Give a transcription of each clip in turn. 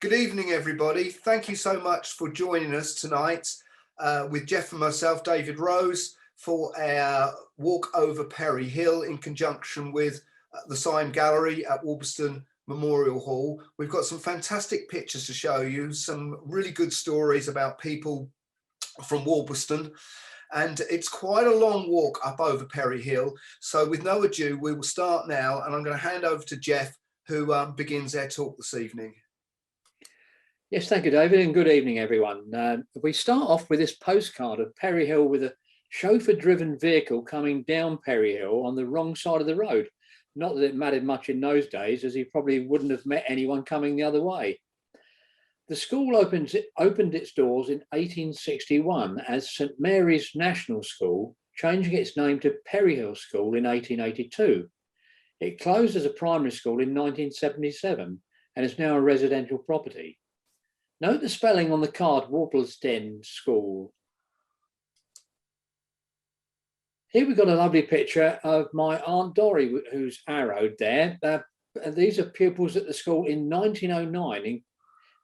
Good evening, everybody. Thank you so much for joining us tonight with Jeff and myself, David Rose, for our walk over Perry Hill in conjunction with the Sime Gallery at Worplesdon Memorial Hall. We've got some fantastic pictures to show you, some really good stories about people from Worplesdon, and it's quite a long walk up over Perry Hill. So with no ado, we will start now, and I'm going to hand over to Jeff, who begins our talk this evening. Yes, thank you, David, and good evening, everyone. We start off with this postcard of Perry Hill with a chauffeur-driven vehicle coming down Perry Hill on the wrong side of the road. Not that it mattered much in those days, as he probably wouldn't have met anyone coming the other way. The school opened its doors in 1861 as St Mary's National School, changing its name to Perry Hill School in 1882. It closed as a primary school in 1977 and is now a residential property. Note the spelling on the card, Worplesdon School. Here we've got a lovely picture of my Aunt Dorrie, who's arrowed there. These are pupils at the school in 1909,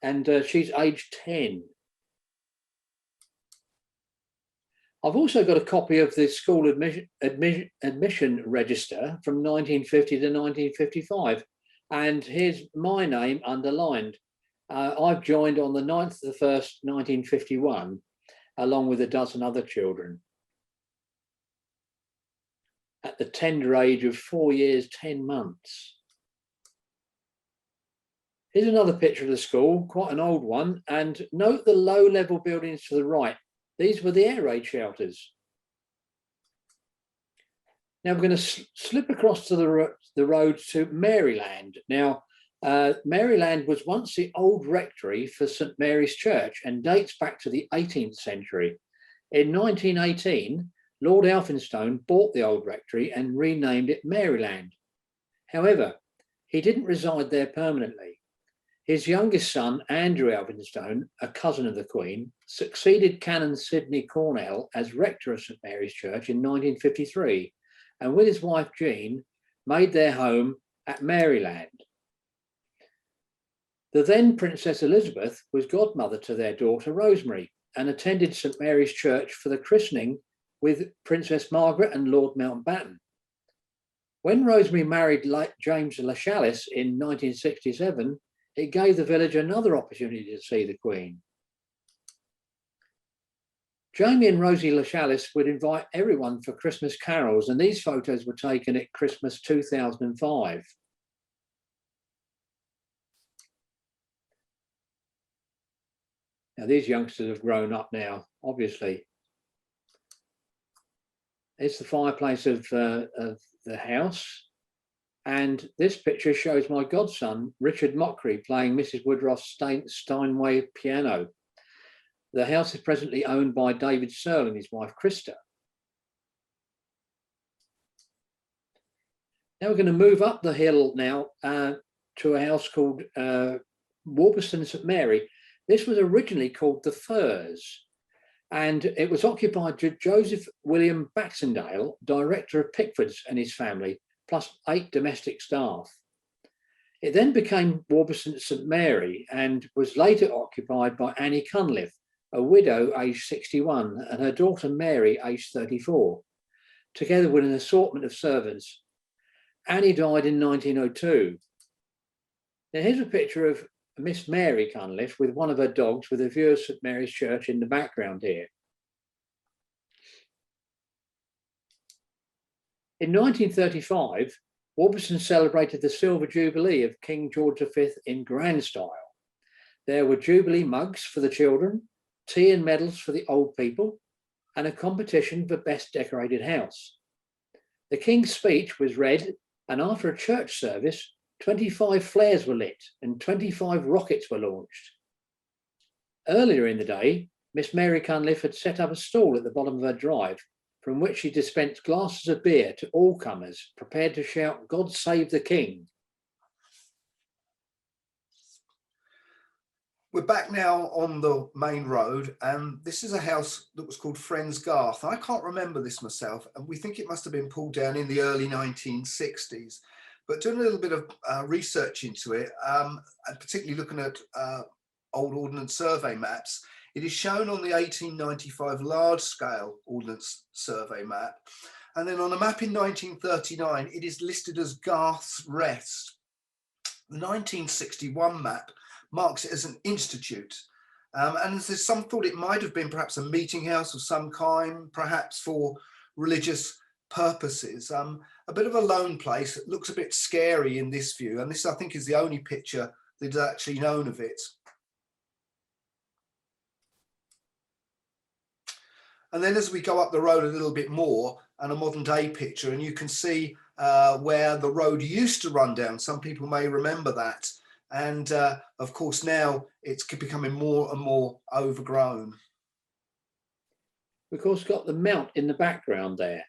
and she's aged 10. I've also got a copy of the school admission register from 1950 to 1955, and here's my name underlined. I've joined on the 9th of the 1st, 1951, along with a dozen other children, at the tender age of 4 years, 10 months. Here's another picture of the school, quite an old one, and note the low-level buildings to the right. These were the air raid shelters. Now we're going to slip across to the road to Maryland. Now, Maryland was once the old rectory for St Mary's Church and dates back to the 18th century. In 1918, Lord Elphinstone bought the old rectory and renamed it Maryland. However, he didn't reside there permanently. His youngest son, Andrew Elphinstone, a cousin of the Queen, succeeded Canon Sidney Cornell as rector of St Mary's Church in 1953, and with his wife Jean, made their home at Maryland. The then Princess Elizabeth was godmother to their daughter Rosemary and attended St Mary's Church for the christening with Princess Margaret and Lord Mountbatten. When Rosemary married James Lascelles in 1967, it gave the village another opportunity to see the Queen. Jamie and Rosie Lascelles would invite everyone for Christmas carols, and these photos were taken at Christmas 2005. Now, these youngsters have grown up now, obviously. It's the fireplace of the house. And this picture shows my godson, Richard Mockery, playing Mrs. Woodruff's Steinway piano. The house is presently owned by David Searle and his wife, Krista. Now we're going to move up the hill now to a house called Worplesdon St Mary. This was originally called the Firs, and it was occupied by Joseph William Baxendale, director of Pickford's and his family, plus 8 domestic staff. It then became Worplesdon St Mary and was later occupied by Annie Cunliffe, a widow aged 61, and her daughter Mary aged 34, together with an assortment of servants. Annie died in 1902. Now here's a picture of Miss Mary Cunliffe with one of her dogs, with a view of St Mary's Church in the background here. In 1935, Worplesdon celebrated the Silver Jubilee of King George V in grand style. There were Jubilee mugs for the children, tea and medals for the old people, and a competition for best decorated house. The King's speech was read, and after a church service, 25 flares were lit and 25 rockets were launched. Earlier in the day, Miss Mary Cunliffe had set up a stall at the bottom of her drive, from which she dispensed glasses of beer to all comers, prepared to shout, "God save the King." We're back now on the main road, and this is a house that was called Friends Garth. I can't remember this myself, and we think it must have been pulled down in the early 1960s. but doing a little bit of research into it, and particularly looking at old Ordnance Survey maps, it is shown on the 1895 large-scale Ordnance Survey map. And then on a map in 1939, it is listed as Garth's Rest. The 1961 map marks it as an institute. And there's some thought it might have been perhaps a meeting house of some kind, perhaps for religious purposes. A bit of a lone place. It looks a bit scary in this view. And this, I think, is the only picture that is actually known of it. And then as we go up the road a little bit more, and a modern day picture, and you can see where the road used to run down. Some people may remember that. And of course, now it's becoming more and more overgrown. We've of course got the Mount in the background there.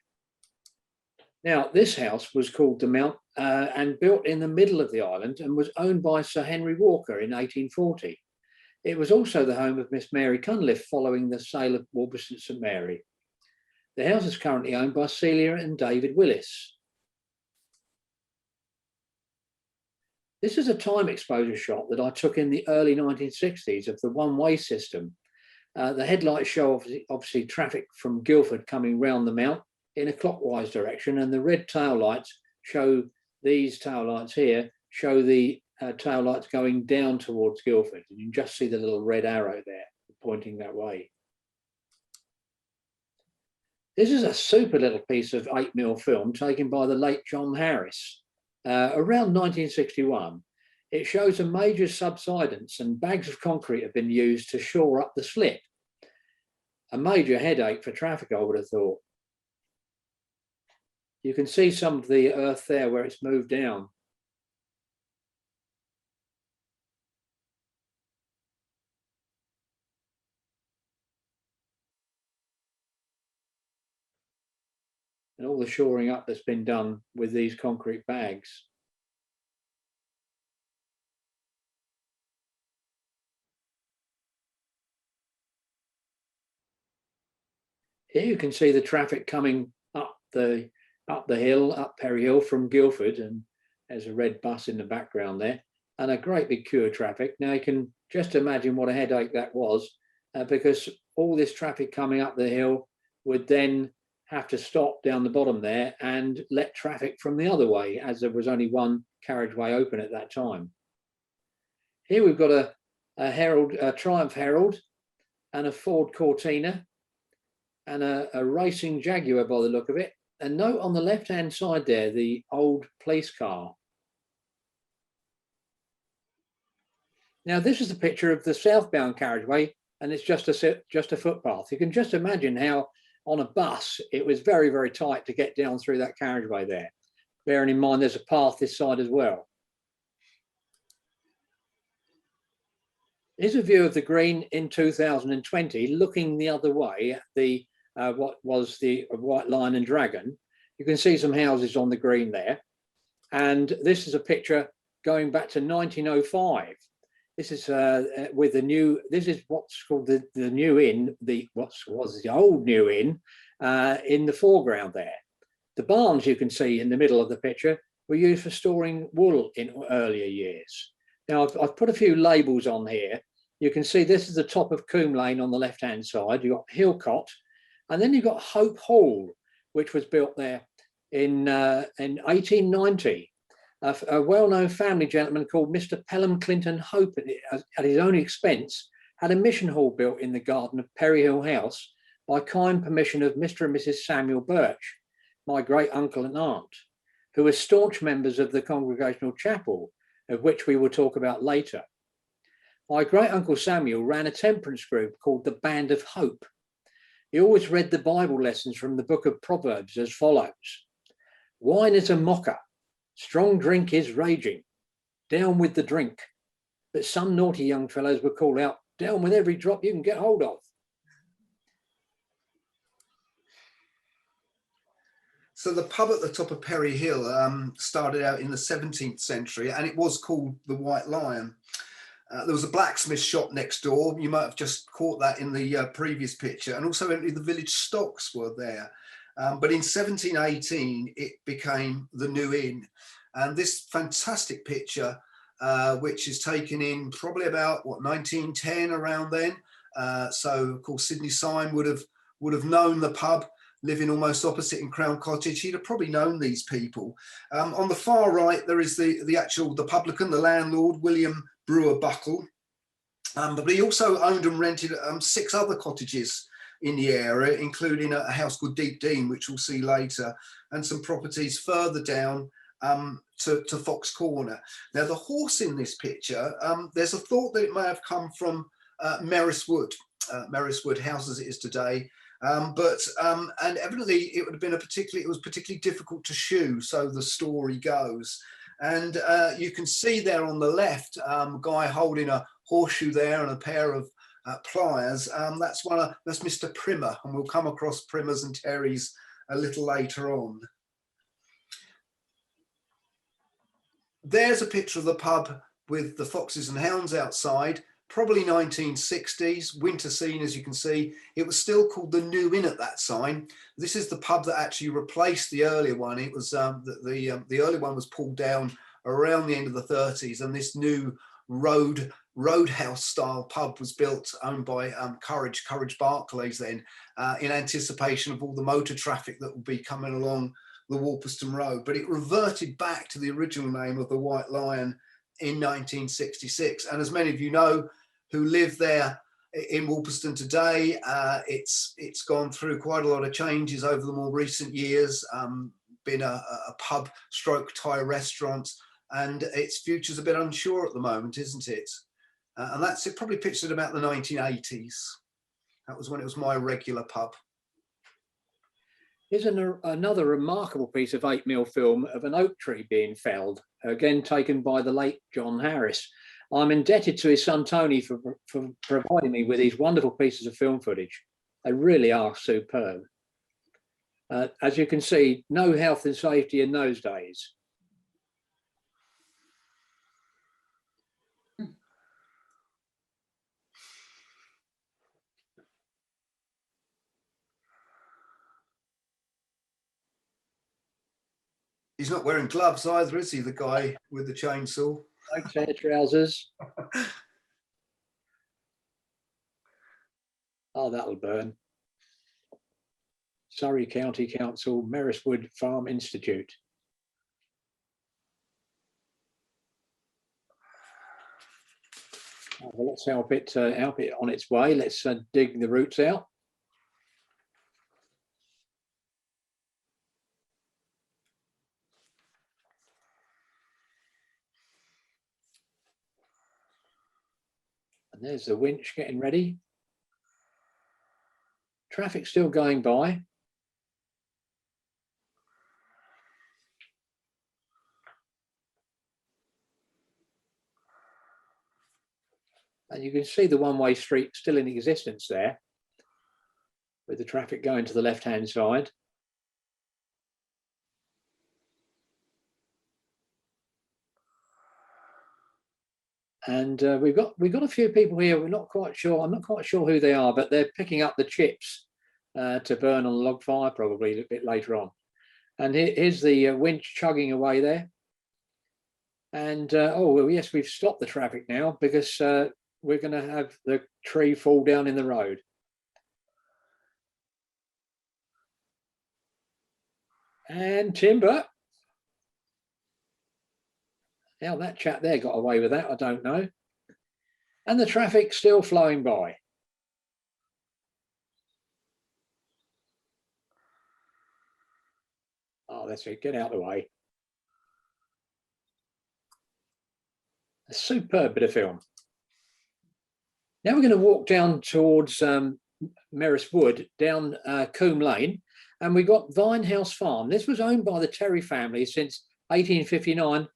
Now, this house was called the Mount and built in the middle of the island and was owned by Sir Henry Walker in 1840. It was also the home of Miss Mary Cunliffe following the sale of Worplesdon St Mary. The house is currently owned by Celia and David Willis. This is a time exposure shot that I took in the early 1960s of the one-way system. The headlights show obviously traffic from Guildford coming round the Mount in a clockwise direction, and the red tail lights show, these tail lights here show the tail lights going down towards Guildford. And you can just see the little red arrow there pointing that way. This is a super little piece of 8mm film taken by the late John Harris around 1961. It shows a major subsidence and bags of concrete have been used to shore up the slip. A major headache for traffic, I would have thought. You can see some of the earth there where it's moved down. And all the shoring up that's been done with these concrete bags. Here you can see the traffic coming up the hill, up Perry Hill from Guildford, and there's a red bus in the background there, and a great big queue of traffic. Now you can just imagine what a headache that was, because all this traffic coming up the hill would then have to stop down the bottom there and let traffic from the other way, as there was only one carriageway open at that time. Here we've got a Triumph Herald and a Ford Cortina and a racing Jaguar by the look of it. And note on the left-hand side there, the old police car. Now this is a picture of the southbound carriageway, and it's just a footpath. You can just imagine how on a bus it was very, very tight to get down through that carriageway there. Bearing in mind there's a path this side as well. Here's a view of the Green in 2020, looking the other way at the what was the White Lion and Dragon. You can see some houses on the Green there. And this is a picture going back to 1905. This is with the new, this is what's called the New Inn, what was the old New Inn in the foreground there. The barns you can see in the middle of the picture were used for storing wool in earlier years. Now I've put a few labels on here. You can see this is the top of Coombe Lane on the left-hand side. You've got Hillcott, and then you've got Hope Hall, which was built there in 1890. A well-known family gentleman called Mr. Pelham Clinton Hope, at his own expense, had a mission hall built in the garden of Perry Hill House by kind permission of Mr. and Mrs. Samuel Birch, my great uncle and aunt, who were staunch members of the Congregational Chapel, of which we will talk about later. My great uncle Samuel ran a temperance group called the Band of Hope. He always read the Bible lessons from the book of Proverbs as follows: wine is a mocker, strong drink is raging, down with the drink. But some naughty young fellows would call out, down with every drop you can get hold of. So the pub at the top of Perry Hill started out in the 17th century, and it was called the White Lion. There was a blacksmith shop next door. You might have just caught that in the previous picture. And also the village stocks were there. But in 1718, it became the New Inn. And this fantastic picture, which is taken in probably about, what, 1910, around then. So of course Sidney Sime would have known the pub, living almost opposite in Crown Cottage. He'd have probably known these people. On the far right, there is the publican, the landlord, William Brewer Buckle. But he also owned and rented 6 other cottages in the area, including a house called Deep Dean, which we'll see later, and some properties further down to Fox Corner. Now, the horse in this picture, there's a thought that it may have come from Merris Wood House as it is today. And evidently it would have been it was particularly difficult to shoe, so the story goes. And you can see there on the left, a guy holding a horseshoe there and a pair of pliers. That's Mr. Primmer, and we'll come across Primmers and Terrys a little later on. There's a picture of the pub with the foxes and hounds outside. Probably 1960s, winter scene, as you can see. It was still called the New Inn at that time. This is the pub that actually replaced the earlier one. It was the earlier one was pulled down around the end of the 30s, and this new roadhouse style pub was built, owned by Courage Barclays then, in anticipation of all the motor traffic that would be coming along the Worplesdon Road. But it reverted back to the original name of the White Lion in 1966. And as many of you know, who live there in Worplesdon today, it's gone through quite a lot of changes over the more recent years. Been a pub stroke Thai restaurant, and its future's a bit unsure at the moment, isn't it? And that's it, probably pitched at about the 1980s. That was when it was my regular pub. Here's another remarkable piece of 8mm film of an oak tree being felled, again taken by the late John Harris. I'm indebted to his son Tony for providing me with these wonderful pieces of film footage. They really are superb. As you can see, no health and safety in those days. He's not wearing gloves either, is he, the guy with the chainsaw? No tear trousers. Oh, that'll burn. Surrey County Council, Merriswood Farm Institute. Well, let's help it on its way. Let's dig the roots out. And there's the winch getting ready. Traffic still going by. And you can see the one-way street still in existence there, with the traffic going to the left-hand side. And we've got a few people here. We're not quite sure. I'm not quite sure who they are, but they're picking up the chips to burn on the log fire probably a bit later on. And here's the winch chugging away there. And oh well, yes, we've stopped the traffic now because we're going to have the tree fall down in the road. And timber. How that chap there got away with that, I don't know. And the traffic still flowing by. Oh, that's it. Get out of the way. A superb bit of film. Now we're going to walk down towards Merris Wood, down Combe Lane, and we got Vinehouse Farm. This was owned by the Terry family since 1859.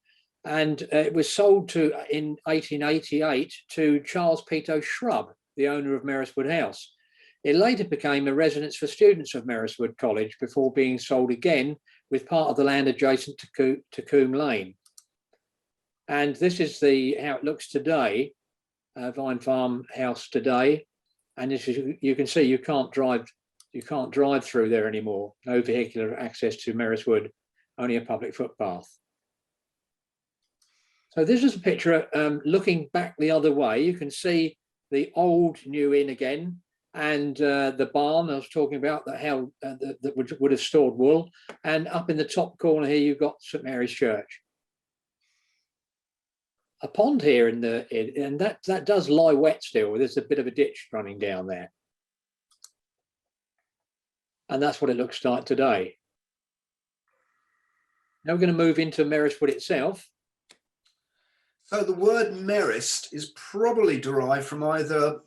And it was sold in 1888 to Charles Peto Shrub, the owner of Merriswood House. It later became a residence for students of Merriswood College before being sold again with part of the land adjacent to Combe Lane. And this is how it looks today, Vine Farm House today. And this is, you can see you can't drive through there anymore. No vehicular access to Merriswood, only a public footpath. So this is a picture looking back the other way. You can see the old New Inn again, and the barn I was talking about that held that would have stored wool. And up in the top corner here, you've got St Mary's Church. A pond here and that does lie wet still. There's a bit of a ditch running down there, and that's what it looks like today. Now we're going to move into Merriswood itself. So the word Merist is probably derived from either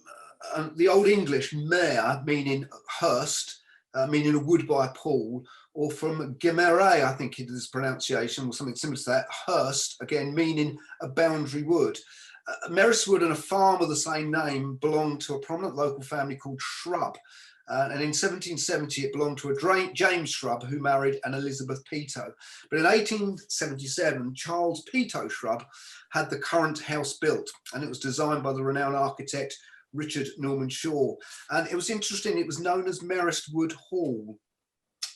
the Old English mer, meaning hurst, meaning a wood by a pool, or from gemere, I think it is pronunciation, or something similar to that, hurst, again, meaning a boundary wood. Merriswood and a farm of the same name belonged to a prominent local family called Shrub. And in 1770, it belonged to a James Shrub who married an Elizabeth Peto. But in 1877, Charles Peto Shrub had the current house built, and it was designed by the renowned architect Richard Norman Shaw. And it was interesting, it was known as Merriswood Hall.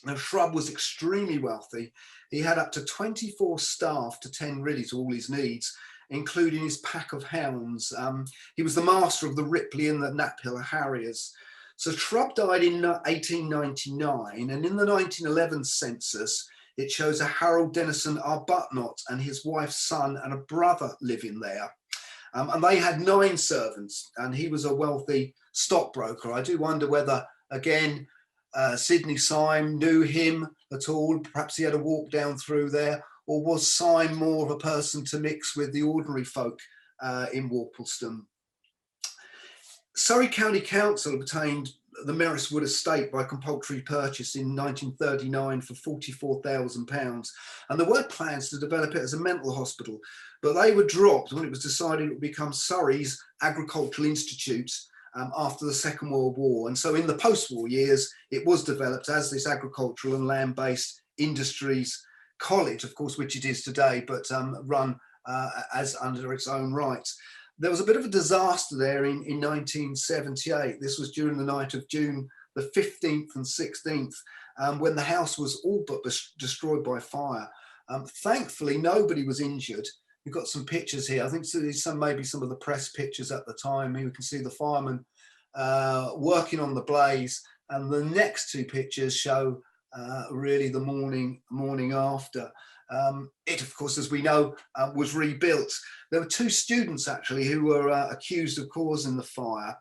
Now, Shrub was extremely wealthy. He had up to 24 staff to tend really to all his needs, including his pack of hounds. He was the master of the Ripley and the Knaphill Harriers. So Shrub died in 1899, and in the 1911 census, it shows a Harold Denison Arbuthnot and his wife's son and a brother living there. And they had 9 servants, and he was a wealthy stockbroker. I do wonder whether, again, Sidney Sime knew him at all. Perhaps he had a walk down through there, or was Sime more of a person to mix with the ordinary folk in Worplesdon? Surrey County Council obtained the Merriswood estate by compulsory purchase in 1939 for £44,000, and there were plans to develop it as a mental hospital, but they were dropped when it was decided it would become Surrey's Agricultural Institute after the Second World War. And so in the post-war years, it was developed as this agricultural and land-based industries college, of course, which it is today, but run as under its own rights. There was a bit of a disaster there in 1978. This was during the night of June the 15th and 16th, when the house was all but destroyed by fire. Thankfully, nobody was injured. We've got some pictures here. I think maybe some of the press pictures at the time. Here we can see the firemen working on the blaze, and the next 2 pictures show really the morning after. It, of course, as we know, was rebuilt. There were 2 students actually who were accused of causing the fire,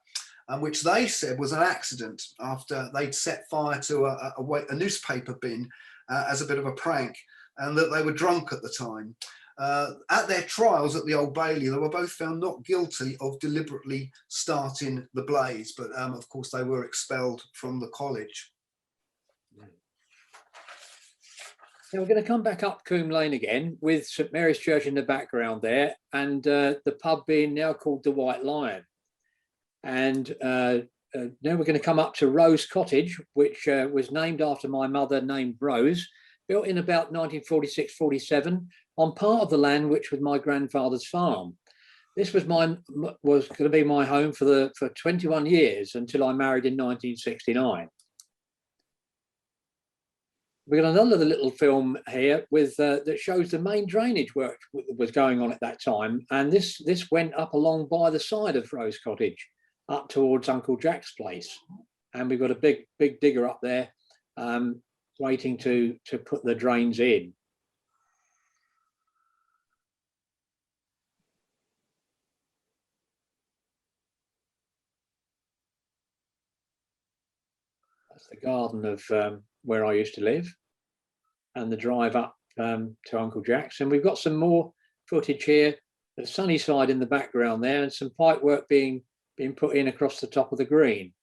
which they said was an accident after they'd set fire to a newspaper bin as a bit of a prank, and that they were drunk at the time. At their trials at the Old Bailey, they were both found not guilty of deliberately starting the blaze, but of course they were expelled from the college. Now we're going to come back up Coombe Lane again with St Mary's Church in the background there, and the pub being now called the White Lion. And now we're going to come up to Rose Cottage, which was named after my mother, named Rose, built in about 1946-47 on part of the land which was my grandfather's farm. This was going to be my home for 21 years until I married in 1969. We've got another little film here with that shows the main drainage work was going on at that time, and this went up along by the side of Rose Cottage, up towards Uncle Jack's place, and we've got a big digger up there, waiting to put the drains in. That's the garden of where I used to live, and the drive up to Uncle Jack's. And we've got some more footage here, the sunny side in the background there, and some pipe work being put in across the top of the green.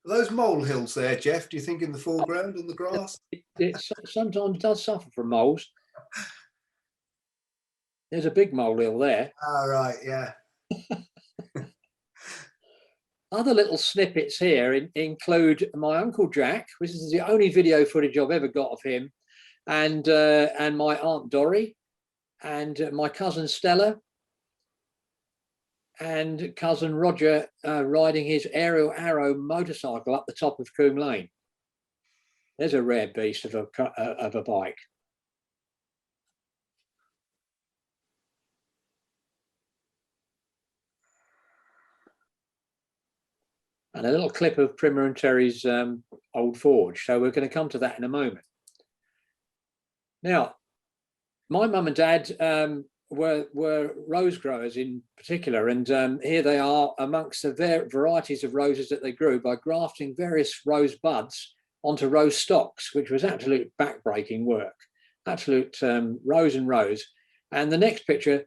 Are those molehills there, Jeff, do you think, in the foreground on the grass? It sometimes does suffer from moles. There's a big molehill there. Oh, right, yeah. Other little snippets here include my Uncle Jack, which is the only video footage I've ever got of him, and my Aunt Dorrie, and my cousin Stella, and cousin Roger riding his aerial arrow motorcycle up the top of Coombe Lane. There's a rare beast of a bike. And a little clip of Primmer and Terry's old forge. So we're going to come to that in a moment. Now, my mum and dad were rose growers in particular, and here they are amongst the varieties of roses that they grew by grafting various rose buds onto rose stocks, which was absolute backbreaking work, absolute rows and rows. And the next picture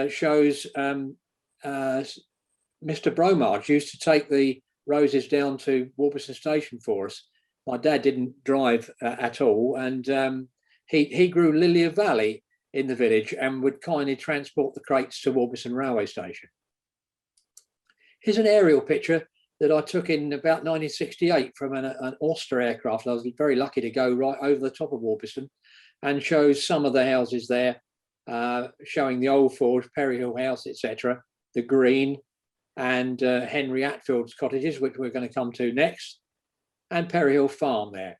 shows Mr. Bromard used to take the roses down to Worplesdon station for us. My dad didn't drive at all, and he grew lily of valley in the village and would kindly transport the crates to Worplesdon railway station. Here's an aerial picture that I took in about 1968 from an Auster aircraft. I was very lucky to go right over the top of Worplesdon, and shows some of the houses there, showing the old forge, Perry Hill House, etc., the Green, and Henry Atfield's cottages, which we're going to come to next, and Perry Hill Farm there.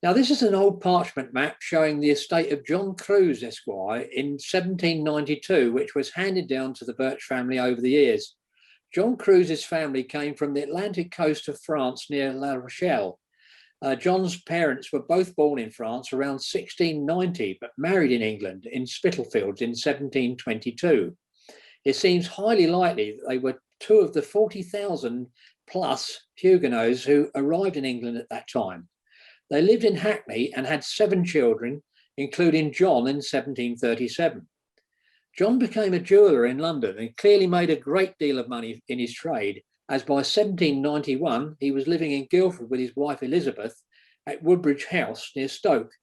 Now, this is an old parchment map showing the estate of John Cruse, Esquire, in 1792, which was handed down to the Birch family over the years. John Cruse's family came from the Atlantic coast of France near La Rochelle. John's parents were both born in France around 1690, but married in England in Spitalfields in 1722. It seems highly likely that they were two of the 40,000 plus Huguenots who arrived in England at that time. They lived in Hackney and had 7 children, including John in 1737. John became a jeweller in London and clearly made a great deal of money in his trade, as by 1791 he was living in Guildford with his wife Elizabeth at Woodbridge House near Stoke,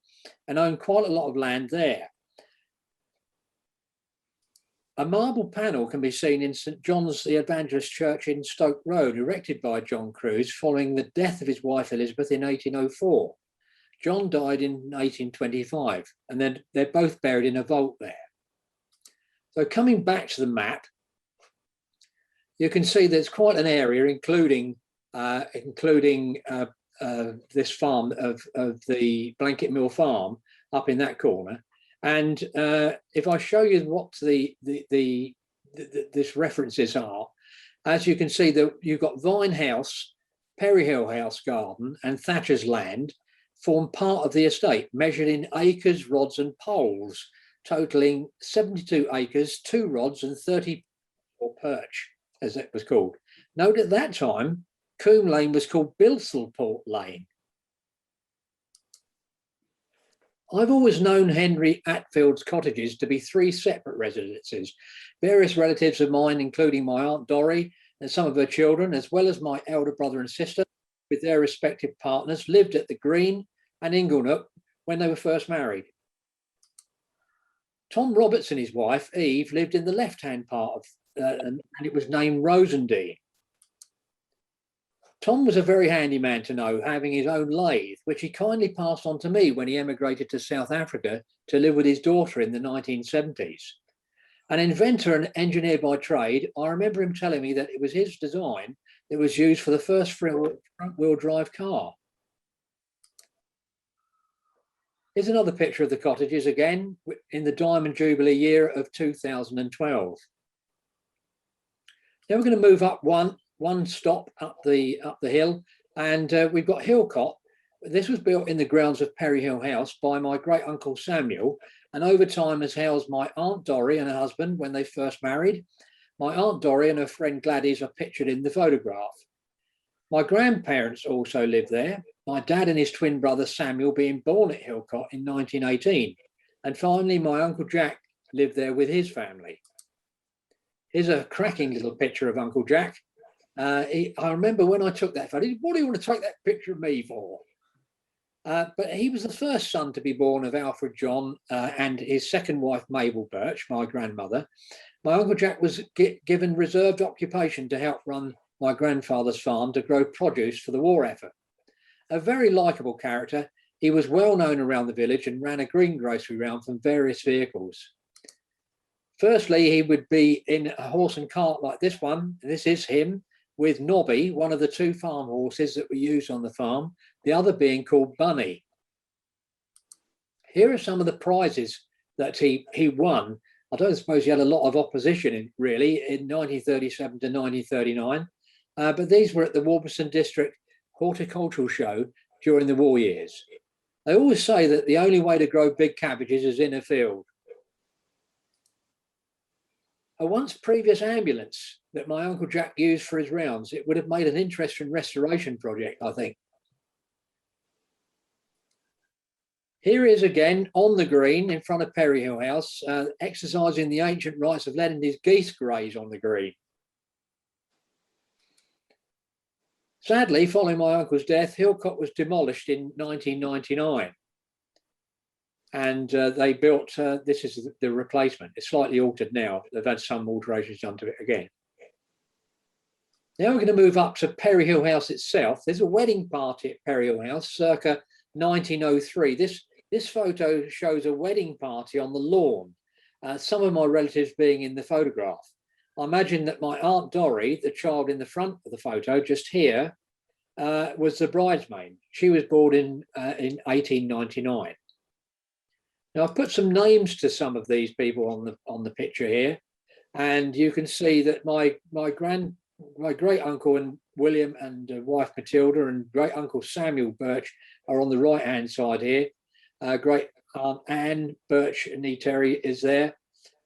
and owned quite a lot of land there. A marble panel can be seen in St John's the Evangelist Church in Stoke Road, erected by John Cruse following the death of his wife Elizabeth in 1804. John died in 1825, and then they're both buried in a vault there. So coming back to the map, you can see there's quite an area, including this farm of the Blanket Mill Farm up in that corner. And if I show you what this references are, as you can see, that you've got Vine House, Perry Hill House Garden, and Thatcher's Land form part of the estate, measured in acres, rods, and poles, totaling 72 acres, 2 rods, and 30 or perch, as it was called. Note at that time, Coombe Lane was called Bilsallport Lane. I've always known Henry Atfield's cottages to be 3 separate residences. Various relatives of mine, including my Aunt Dorrie and some of her children, as well as my elder brother and sister, with their respective partners, lived at the Green and Inglenook when they were first married. Tom Roberts and his wife, Eve, lived in the left-hand part of, and it was named Rosendine. Tom was a very handy man to know, having his own lathe, which he kindly passed on to me when he emigrated to South Africa to live with his daughter in the 1970s. An inventor and engineer by trade, I remember him telling me that it was his design that was used for the first front-wheel drive car. Here's another picture of the cottages, again in the Diamond Jubilee year of 2012. Now we're going to move up one stop up the hill, and we've got Hillcott. This was built in the grounds of Perry Hill House by my great uncle Samuel, and over time has housed my Aunt Dorrie and her husband when they first married. My Aunt Dorrie and her friend Gladys are pictured in the photograph. My grandparents also lived there, my dad and his twin brother Samuel being born at Hillcott in 1918. And finally, my Uncle Jack lived there with his family. Here's a cracking little picture of Uncle Jack. I remember when I took that photo, what do you want to take that picture of me for? But he was the first son to be born of Alfred John and his second wife, Mabel Birch, my grandmother. My Uncle Jack was given reserved occupation to help run my grandfather's farm to grow produce for the war effort. A very likeable character, he was well known around the village and ran a greengrocery round from various vehicles. Firstly, he would be in a horse and cart like this one. This is him, with Nobby, one of the two farm horses that were used on the farm, the other being called Bunny. Here are some of the prizes that he won. I don't suppose he had a lot of opposition in 1937 to 1939, but these were at the Worplesdon District Horticultural Show during the war years. They always say that the only way to grow big cabbages is in a field. A once previous ambulance that my Uncle Jack used for his rounds, it would have made an interesting restoration project, I think. Here he is again on the green in front of Perry Hill House, exercising the ancient rights of letting his geese graze on the green. Sadly, following my uncle's death, Hillcote was demolished in 1999. And they built, this is the replacement. It's slightly altered now. They've had some alterations done to it again. Now we're going to move up to Perry Hill House itself. There's a wedding party at Perry Hill House circa 1903. This photo shows a wedding party on the lawn, some of my relatives being in the photograph. I imagine that my Aunt Dorry, the child in the front of the photo, just here, was the bridesmaid. She was born in 1899. Now I've put some names to some of these people on the picture here, and you can see that my great uncle and William and wife Matilda and great uncle Samuel Birch are on the right hand side here. Great aunt Anne Birch and Terry is there.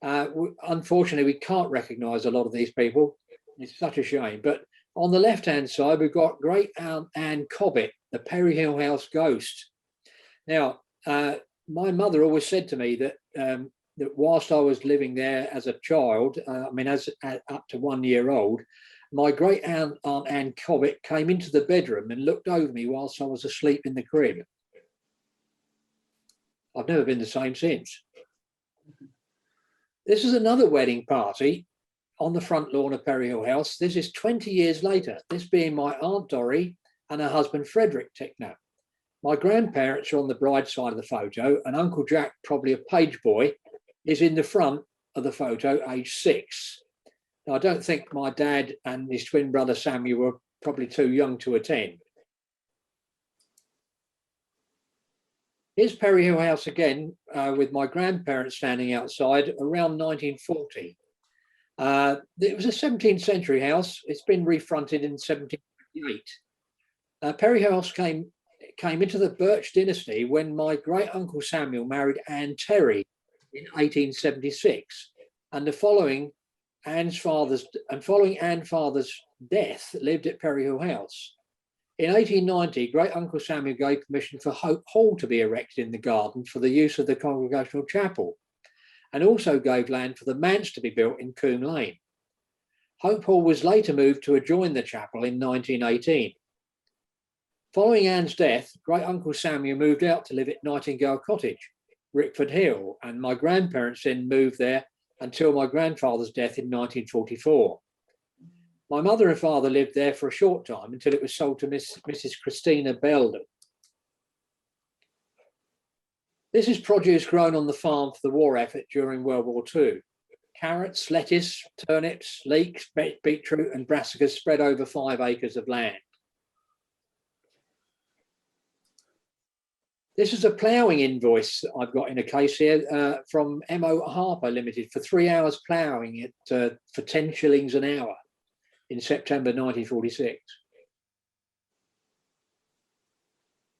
Unfortunately, we can't recognise a lot of these people. It's such a shame. But on the left hand side, we've got great aunt Anne Cobbett, the Perry Hill House ghost. Now, my mother always said to me that that whilst I was living there as a child, up to 1 year old, my great aunt Anne Cobbett came into the bedroom and looked over me whilst I was asleep in the crib. I've never been the same since. This is another wedding party on the front lawn of Perry Hill House. This is 20 years later, this being my Aunt Dorry and her husband Frederick Tickner. My grandparents are on the bride's side of the photo, and Uncle Jack, probably a page boy, is in the front of the photo, age 6. Now, I don't think my dad and his twin brother Samuel were probably too young to attend. Here's Perry Hill House again, with my grandparents standing outside around 1940. It was a 17th century house. It's been refronted in 1728. Perry Hill House came into the Birch dynasty when my great uncle Samuel married Anne Terry in 1876, and following Anne's father's death, lived at Perry Hill House. In 1890, great uncle Samuel gave permission for Hope Hall to be erected in the garden for the use of the Congregational Chapel, and also gave land for the manse to be built in Coombe Lane. Hope Hall was later moved to adjoin the chapel in 1918. Following Anne's death, great uncle Samuel moved out to live at Nightingale Cottage, Rickford Hill, and my grandparents then moved there until my grandfather's death in 1944. My mother and father lived there for a short time until it was sold to Mrs. Christina Belden. This is produce grown on the farm for the war effort during World War II. Carrots, lettuce, turnips, leeks, beetroot and brassicas spread over 5 acres of land. This is a ploughing invoice that I've got in a case here from M.O. Harper Limited for 3 hours ploughing for 10 shillings an hour in September 1946.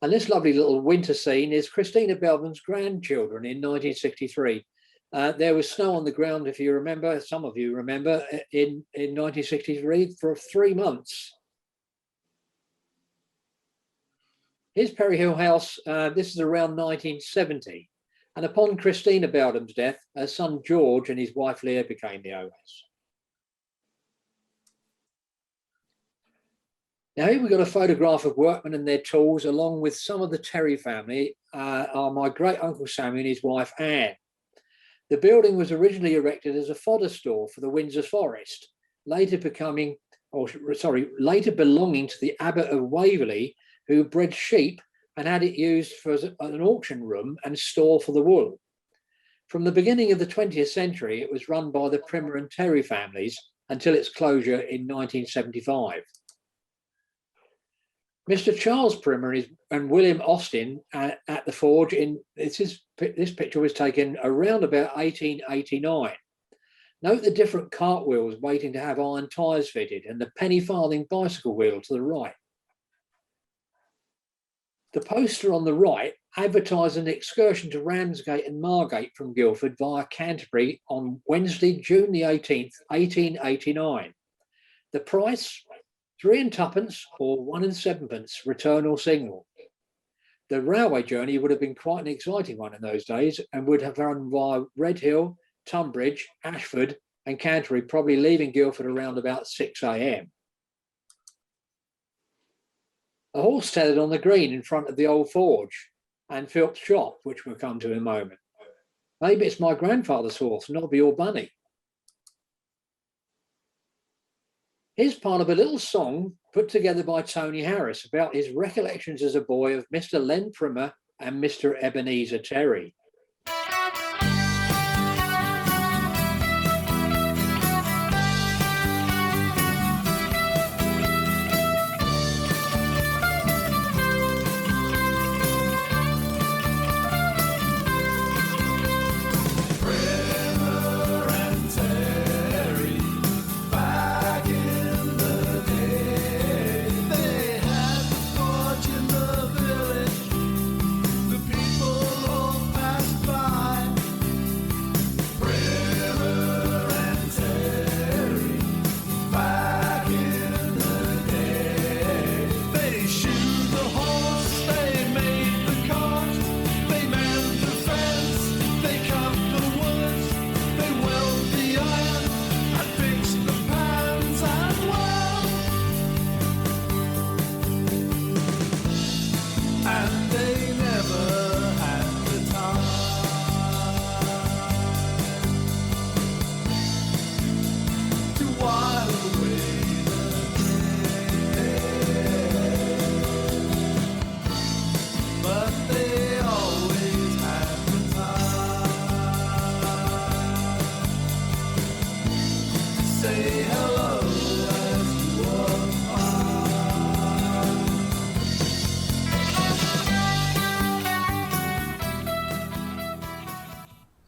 And this lovely little winter scene is Christina Belden's grandchildren in 1963. There was snow on the ground, if you remember, some of you remember, in 1963 for 3 months. Here's Perry Hill House. This is around 1970. And upon Christina Belden's death, her son George and his wife Leah became the owners. Now here we've got a photograph of workmen and their tools, along with some of the Terry family, are my great uncle Samuel and his wife Anne. The building was originally erected as a fodder store for the Windsor Forest, later belonging to the Abbot of Waverley, who bred sheep and had it used for an auction room and store for the wool. From the beginning of the 20th century, it was run by the Primmer and Terry families until its closure in 1975. Mr. Charles Primmer and William Austin at the forge this picture was taken around about 1889. Note the different cartwheels waiting to have iron tyres fitted and the penny farthing bicycle wheel to the right. The poster on the right advertised an excursion to Ramsgate and Margate from Guildford via Canterbury on Wednesday, June the 18th, 1889. The price, 3 and 2pence or 1 and 7pence, return or signal. The railway journey would have been quite an exciting one in those days and would have run via Redhill, Tunbridge, Ashford and Canterbury, probably leaving Guildford around about 6 a.m. A horse tethered on the green in front of the old forge and Philp's shop, which we'll come to in a moment. Maybe it's my grandfather's horse, Nobby or Bunny. Here's part of a little song put together by Tony Harris about his recollections as a boy of Mr. Len Primmer and Mr. Ebenezer Terry.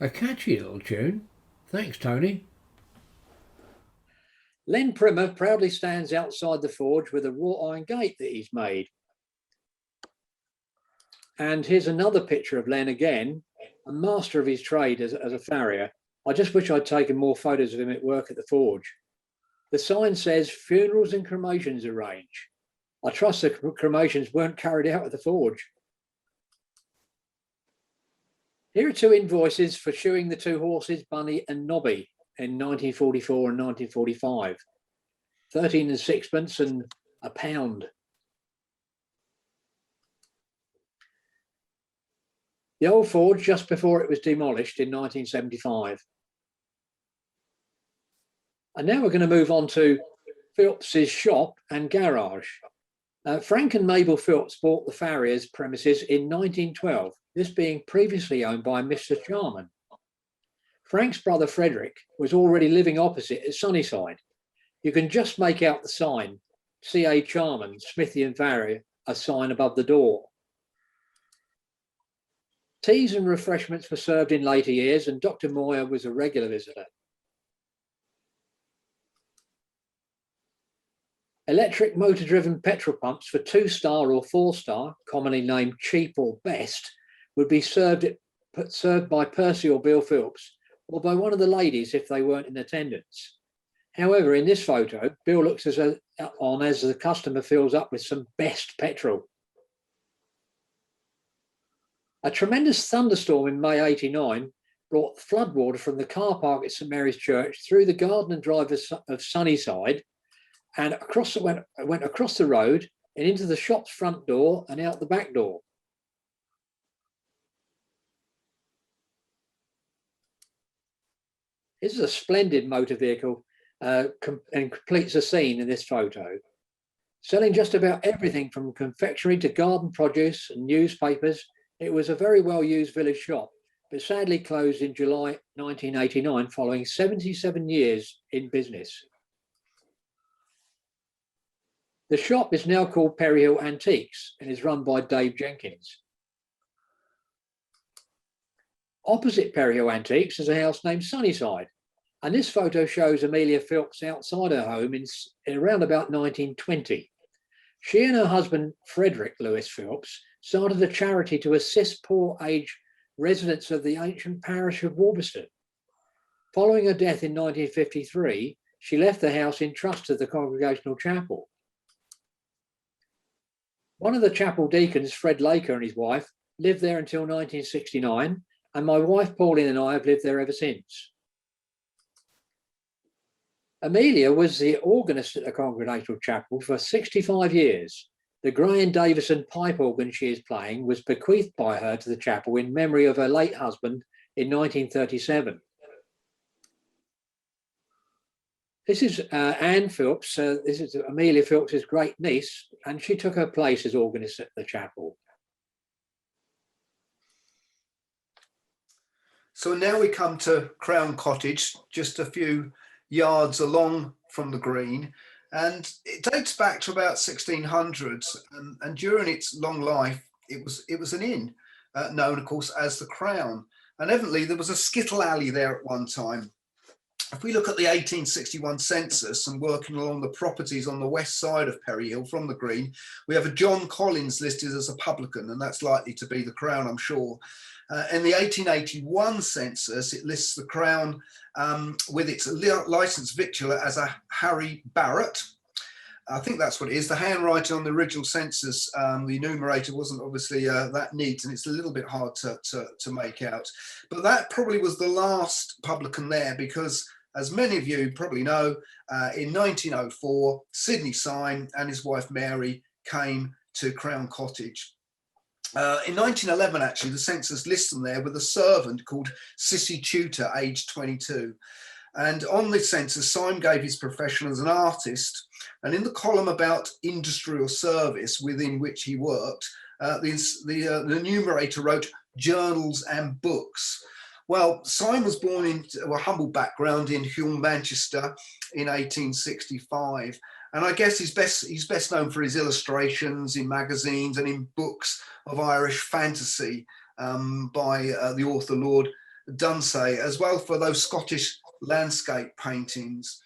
A catchy little tune. Thanks, Tony. Len Primmer proudly stands outside the forge with a wrought iron gate that he's made. And here's another picture of Len again, a master of his trade as a farrier. I just wish I'd taken more photos of him at work at the forge. The sign says funerals and cremations arranged. I trust the cremations weren't carried out at the forge. Here are 2 invoices for shoeing the 2 horses, Bunny and Nobby, in 1944 and 1945. 13 and 6pence and £1. The old forge just before it was demolished in 1975. And now we're going to move on to Philps's shop and garage. Frank and Mabel Philps bought the farrier's premises in 1912, this being previously owned by Mr. Charman. Frank's brother Frederick was already living opposite at Sunnyside. You can just make out the sign, C.A. Charman, Smithy and Farrier, a sign above the door. Teas and refreshments were served in later years, and Dr. Moyer was a regular visitor. Electric motor-driven petrol pumps for 2-star or 4-star, commonly named cheap or best, would be served by Percy or Bill Philps, or by one of the ladies if they weren't in attendance. However, in this photo, Bill looks as the customer fills up with some best petrol. A tremendous thunderstorm in May '89 brought floodwater from the car park at St Mary's Church through the garden and drive of Sunnyside and went across the road and into the shop's front door and out the back door. This is a splendid motor vehicle and completes the scene in this photo. Selling just about everything from confectionery to garden produce and newspapers, it was a very well-used village shop, but sadly closed in July 1989 following 77 years in business. The shop is now called Perry Hill Antiques and is run by Dave Jenkins. Opposite Perry Hill Antiques is a house named Sunnyside, and this photo shows Amelia Philps outside her home in around about 1920. She and her husband, Frederick Lewis Philps, started a charity to assist poor aged residents of the ancient parish of Worplesdon. Following her death in 1953, she left the house in trust to the Congregational Chapel. One of the chapel deacons, Fred Laker, and his wife lived there until 1969, and my wife Pauline and I have lived there ever since. Amelia was the organist at the Congregational Chapel for 65 years. The Gray and Davison pipe organ she is playing was bequeathed by her to the chapel in memory of her late husband in 1937. This is Anne Philps. This is Amelia Philps's great niece, and she took her place as organist at the chapel. So now we come to Crown Cottage, just a few yards along from the green, and it dates back to about 1600s, and during its long life it was an inn known of course as the Crown, and evidently there was a skittle alley there at one time. If we look at the 1861 census and working along the properties on the west side of Perry Hill from the green, we have a John Collins listed as a publican, and that's likely to be the Crown, I'm sure. In the 1881 census, it lists the Crown with its licensed victualler as a Harry Barrett. I think that's what it is. The handwriting on the original census, the enumerator wasn't obviously that neat, and it's a little bit hard to make out. But that probably was the last publican there, because as many of you probably know, in 1904, Sidney Sime and his wife Mary came to Crown Cottage. In 1911, actually, the census lists them there with a servant called Sissy Tutor, aged 22. And on this census, Sime gave his profession as an artist. And in the column about industry or service within which he worked, the enumerator wrote journals and books. Well, Sime was born into a humble background in Hulme, Manchester in 1865. And I guess he's best known for his illustrations in magazines and in books of Irish fantasy by the author Lord Dunsay, as well for those Scottish landscape paintings.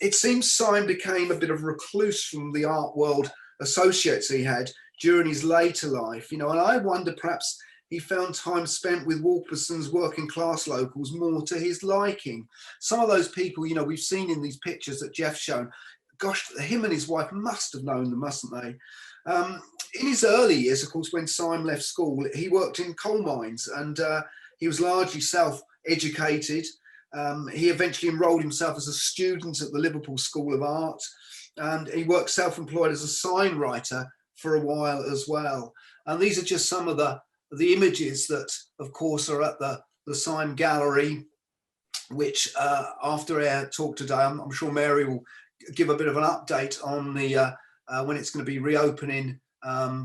It seems Sime became a bit of a recluse from the art world associates he had during his later life, and I wonder perhaps he found time spent with Worplesdon's working class locals more to his liking. Some of those people, we've seen in these pictures that Jeff's shown, gosh, him and his wife must have known them, mustn't they? In his early years, of course, when Sime left school, he worked in coal mines, and he was largely self-educated. He eventually enrolled himself as a student at the Liverpool School of Art, and he worked self-employed as a sign writer for a while as well. And these are just some of the images that, of course, are at the Sime Gallery, which after our talk today, I'm sure Mary will give a bit of an update on the when it's going to be reopening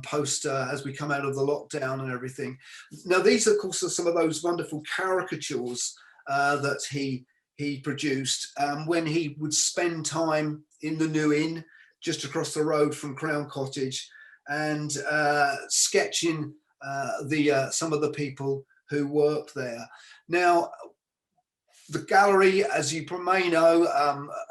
post as we come out of the lockdown and everything. Now, these, of course, are some of those wonderful caricatures that he produced when he would spend time in the New Inn just across the road from Crown Cottage, and sketching some of the people who worked there. Now, the gallery, as you may know,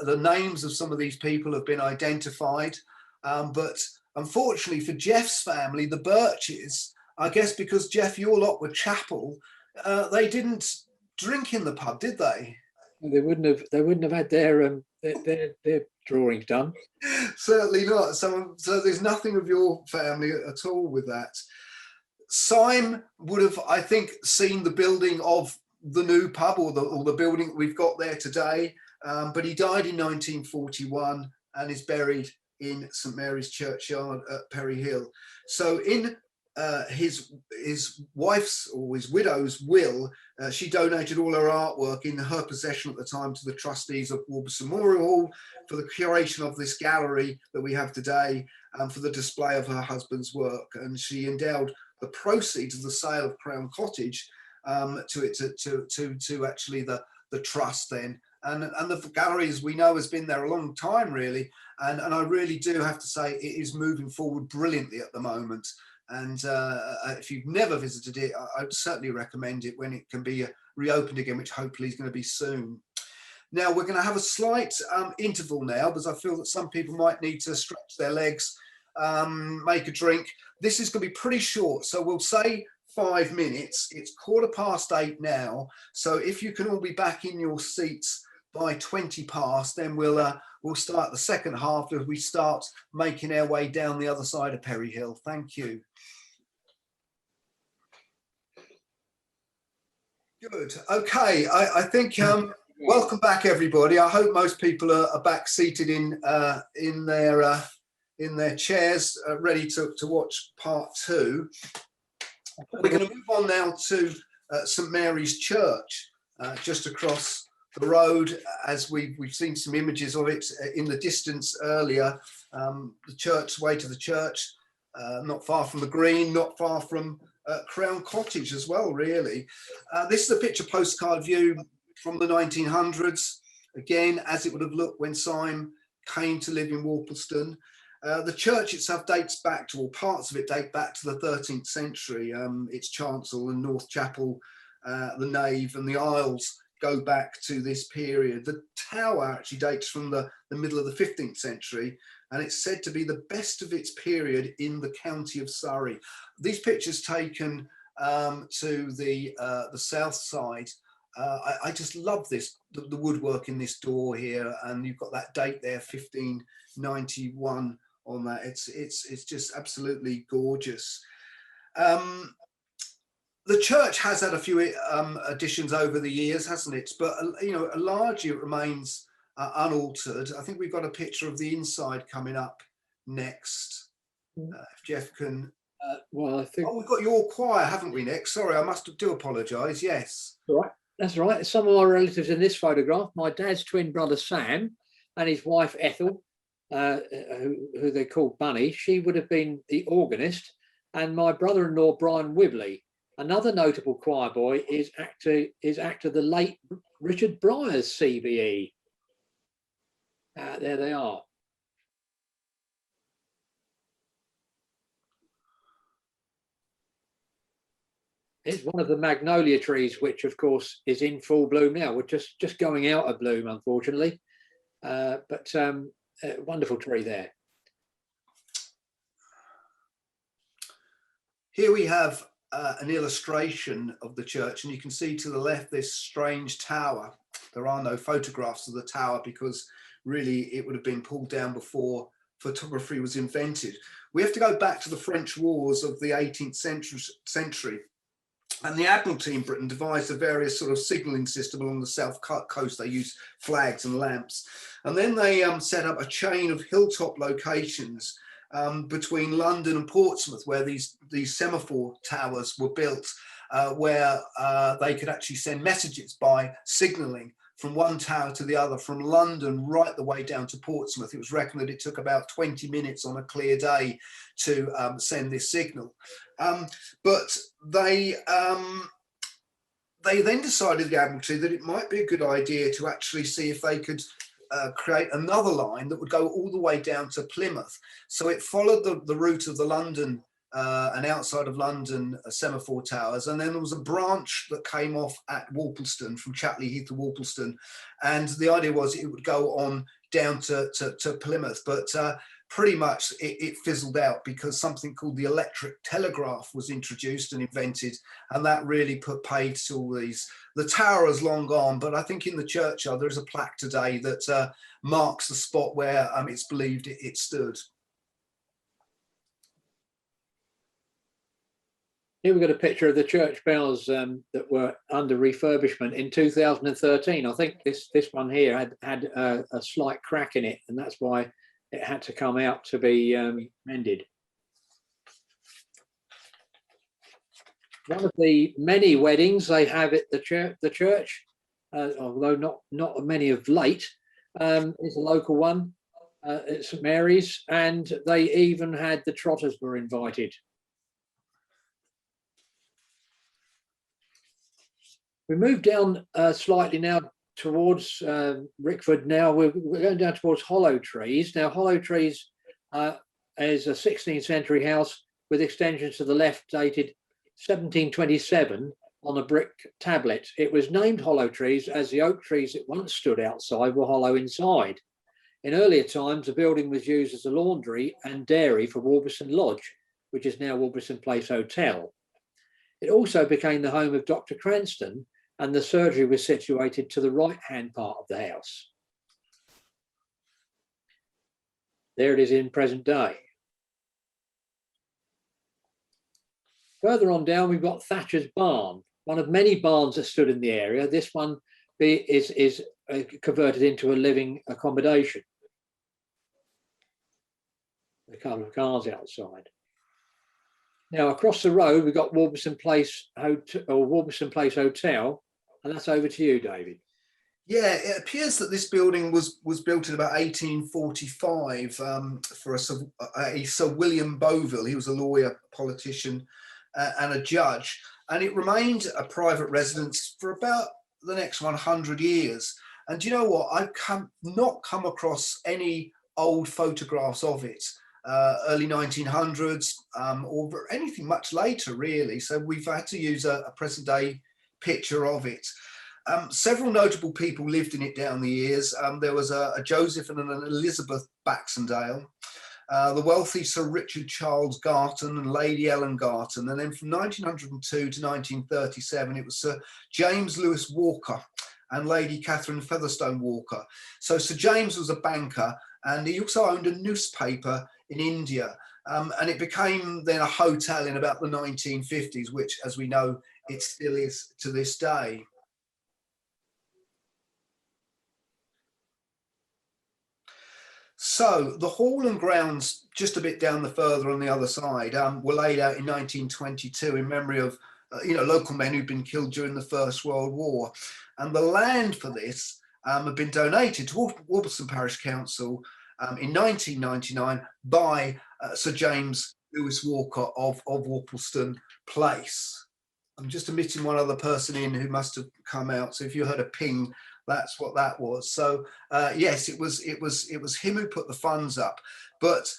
the names of some of these people have been identified, but unfortunately for Jeff's family, the Birches, I guess because Jeff, your lot were chapel, they didn't drink in the pub, did they? They wouldn't have had their drawings done. Certainly not. So there's nothing of your family at all with that. Sime would have, I think, seen the building of the new pub or the building that we've got there today, but he died in 1941 and is buried in St Mary's Churchyard at Perry Hill. So in his wife's or his widow's will, she donated all her artwork in her possession at the time to the trustees of Worplesdon Memorial Hall for the curation of this gallery that we have today, and for the display of her husband's work. And she endowed the proceeds of the sale of Crown Cottage to actually the trust then and the gallery, as we know, has been there a long time, really. And I really do have to say it is moving forward brilliantly at the moment. And if you've never visited it, I'd certainly recommend it when it can be reopened again, which hopefully is going to be soon. Now we're going to have a slight interval now, because I feel that some people might need to stretch their legs, make a drink. This is going to be pretty short, so we'll say 5 minutes. It's 8:15 now, so if you can all be back in your seats by 20 past, then we'll start the second half as we start making our way down the other side of Perry Hill. Thank you. Good. Okay, I think welcome back, everybody. I hope most people are back seated in their chairs, ready to watch part 2. We're going to move on now to St Mary's Church, just across the road, as we've seen some images of it in the distance earlier. The church, way to the church, not far from the green, not far from Crown Cottage as well, really. This is a picture postcard view from the 1900s, again, as it would have looked when Sime came to live in Worplesdon. The church itself dates back to, or parts of it date back to the 13th century. Its chancel and north chapel, the nave and the aisles go back to this period. The tower actually dates from the middle of the 15th century, and it's said to be the best of its period in the county of Surrey. These pictures taken to the south side. I just love this, the woodwork in this door here, and you've got that date there, 1591 on that. It's just absolutely gorgeous. The church has had a few additions over the years, hasn't it? But largely it remains unaltered. I think we've got a picture of the inside coming up next. If Jeff can. Well, I think. Oh, we've got your choir, haven't we, Nick? Sorry, I do apologise. Yes. All right. That's right. Some of our relatives in this photograph. My dad's twin brother Sam and his wife Ethel, who they called Bunny. She would have been the organist, and my brother-in-law Brian Wibley. Another notable choir boy is actor the late Richard Bryers CBE. There they are. It's one of the magnolia trees, which of course is in full bloom now. We're just going out of bloom, unfortunately, but wonderful tree there. Here we have an illustration of the church, and you can see to the left this strange tower. There are no photographs of the tower because really it would have been pulled down before photography was invented. We have to go back to the French wars of the 18th century. And the Admiralty in Britain devised a various sort of signalling system along the south coast. They used flags and lamps. And then they set up a chain of hilltop locations between London and Portsmouth, where these semaphore towers were built, where they could actually send messages by signalling from one tower to the other, from London right the way down to Portsmouth. It was reckoned that it took about 20 minutes on a clear day to send this signal. But they then decided, the Admiralty, that it might be a good idea to actually see if they could create another line that would go all the way down to Plymouth. So it followed the route of the London and outside of London semaphore towers, and then there was a branch that came off at Worplesdon, from Chatley Heath to Worplesdon, and the idea was it would go on down to Plymouth, but pretty much it fizzled out because something called the electric telegraph was introduced and invented, and that really put paid to all these. The tower is long gone, but I think in the churchyard there is a plaque today that marks the spot where it's believed it stood. Here we've got a picture of the church bells that were under refurbishment in 2013. I think this one here had a slight crack in it, and that's why it had to come out to be mended. One of the many weddings they have at the church, although not many of late, is a local one at St Mary's, and they even had the Trotters were invited. We move down slightly now towards Rickford now. We're going down towards Hollow Trees. Now, Hollow Trees is a 16th century house with extensions to the left dated 1727 on a brick tablet. It was named Hollow Trees as the oak trees that once stood outside were hollow inside. In earlier times, the building was used as a laundry and dairy for Worplesdon Lodge, which is now Worplesdon Place Hotel. It also became the home of Dr. Cranston, and the surgery was situated to the right-hand part of the house. There it is in present day. Further on down, we've got Thatcher's Barn, one of many barns that stood in the area. This one is converted into a living accommodation. A couple of cars outside. Now, across the road, we've got Worplesdon Place Hotel, and that's over to you, David. Yeah, it appears that this building was built in about 1845 for a Sir William Boville. He was a lawyer, politician, and a judge, and it remained a private residence for about the next 100 years. And do you know what? I've not come across any old photographs of it, early 1900s, or anything much later, really. So we've had to use a present day picture of it. Several notable people lived in it down the years. There was a Joseph and an Elizabeth Baxendale, the wealthy Sir Richard Charles Garton and Lady Ellen Garton. And then from 1902 to 1937, it was Sir James Lewis Walker and Lady Catherine Featherstone Walker. So Sir James was a banker, and he also owned a newspaper in India. And it became then a hotel in about the 1950s, which, as we know, it still is to this day. So the hall and grounds, just a bit down the further on the other side, were laid out in 1922 in memory of local men who'd been killed during the First World War. And the land for this had been donated to Worplesdon Parish Council in 1999 by Sir James Lewis Walker of Worplesdon Place. I'm just omitting one other person in who must have come out. So if you heard a ping, that's what that was. So yes, it was him who put the funds up. But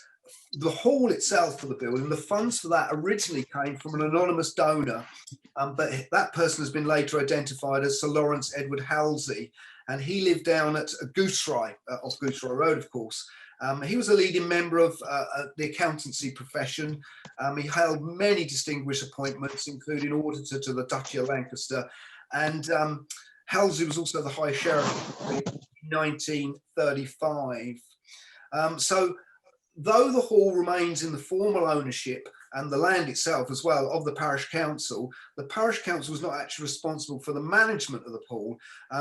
the hall itself for the building, the funds for that originally came from an anonymous donor, but that person has been later identified as Sir Lawrence Edward Halsey, and he lived down at Goosery, off Goosery Road, of course. He was a leading member of the accountancy profession. He held many distinguished appointments, including auditor to the Duchy of Lancaster, and Halsey was also the High Sheriff in 1935. So though the hall remains in the formal ownership and the land itself as well of the parish council was not actually responsible for the management of the hall.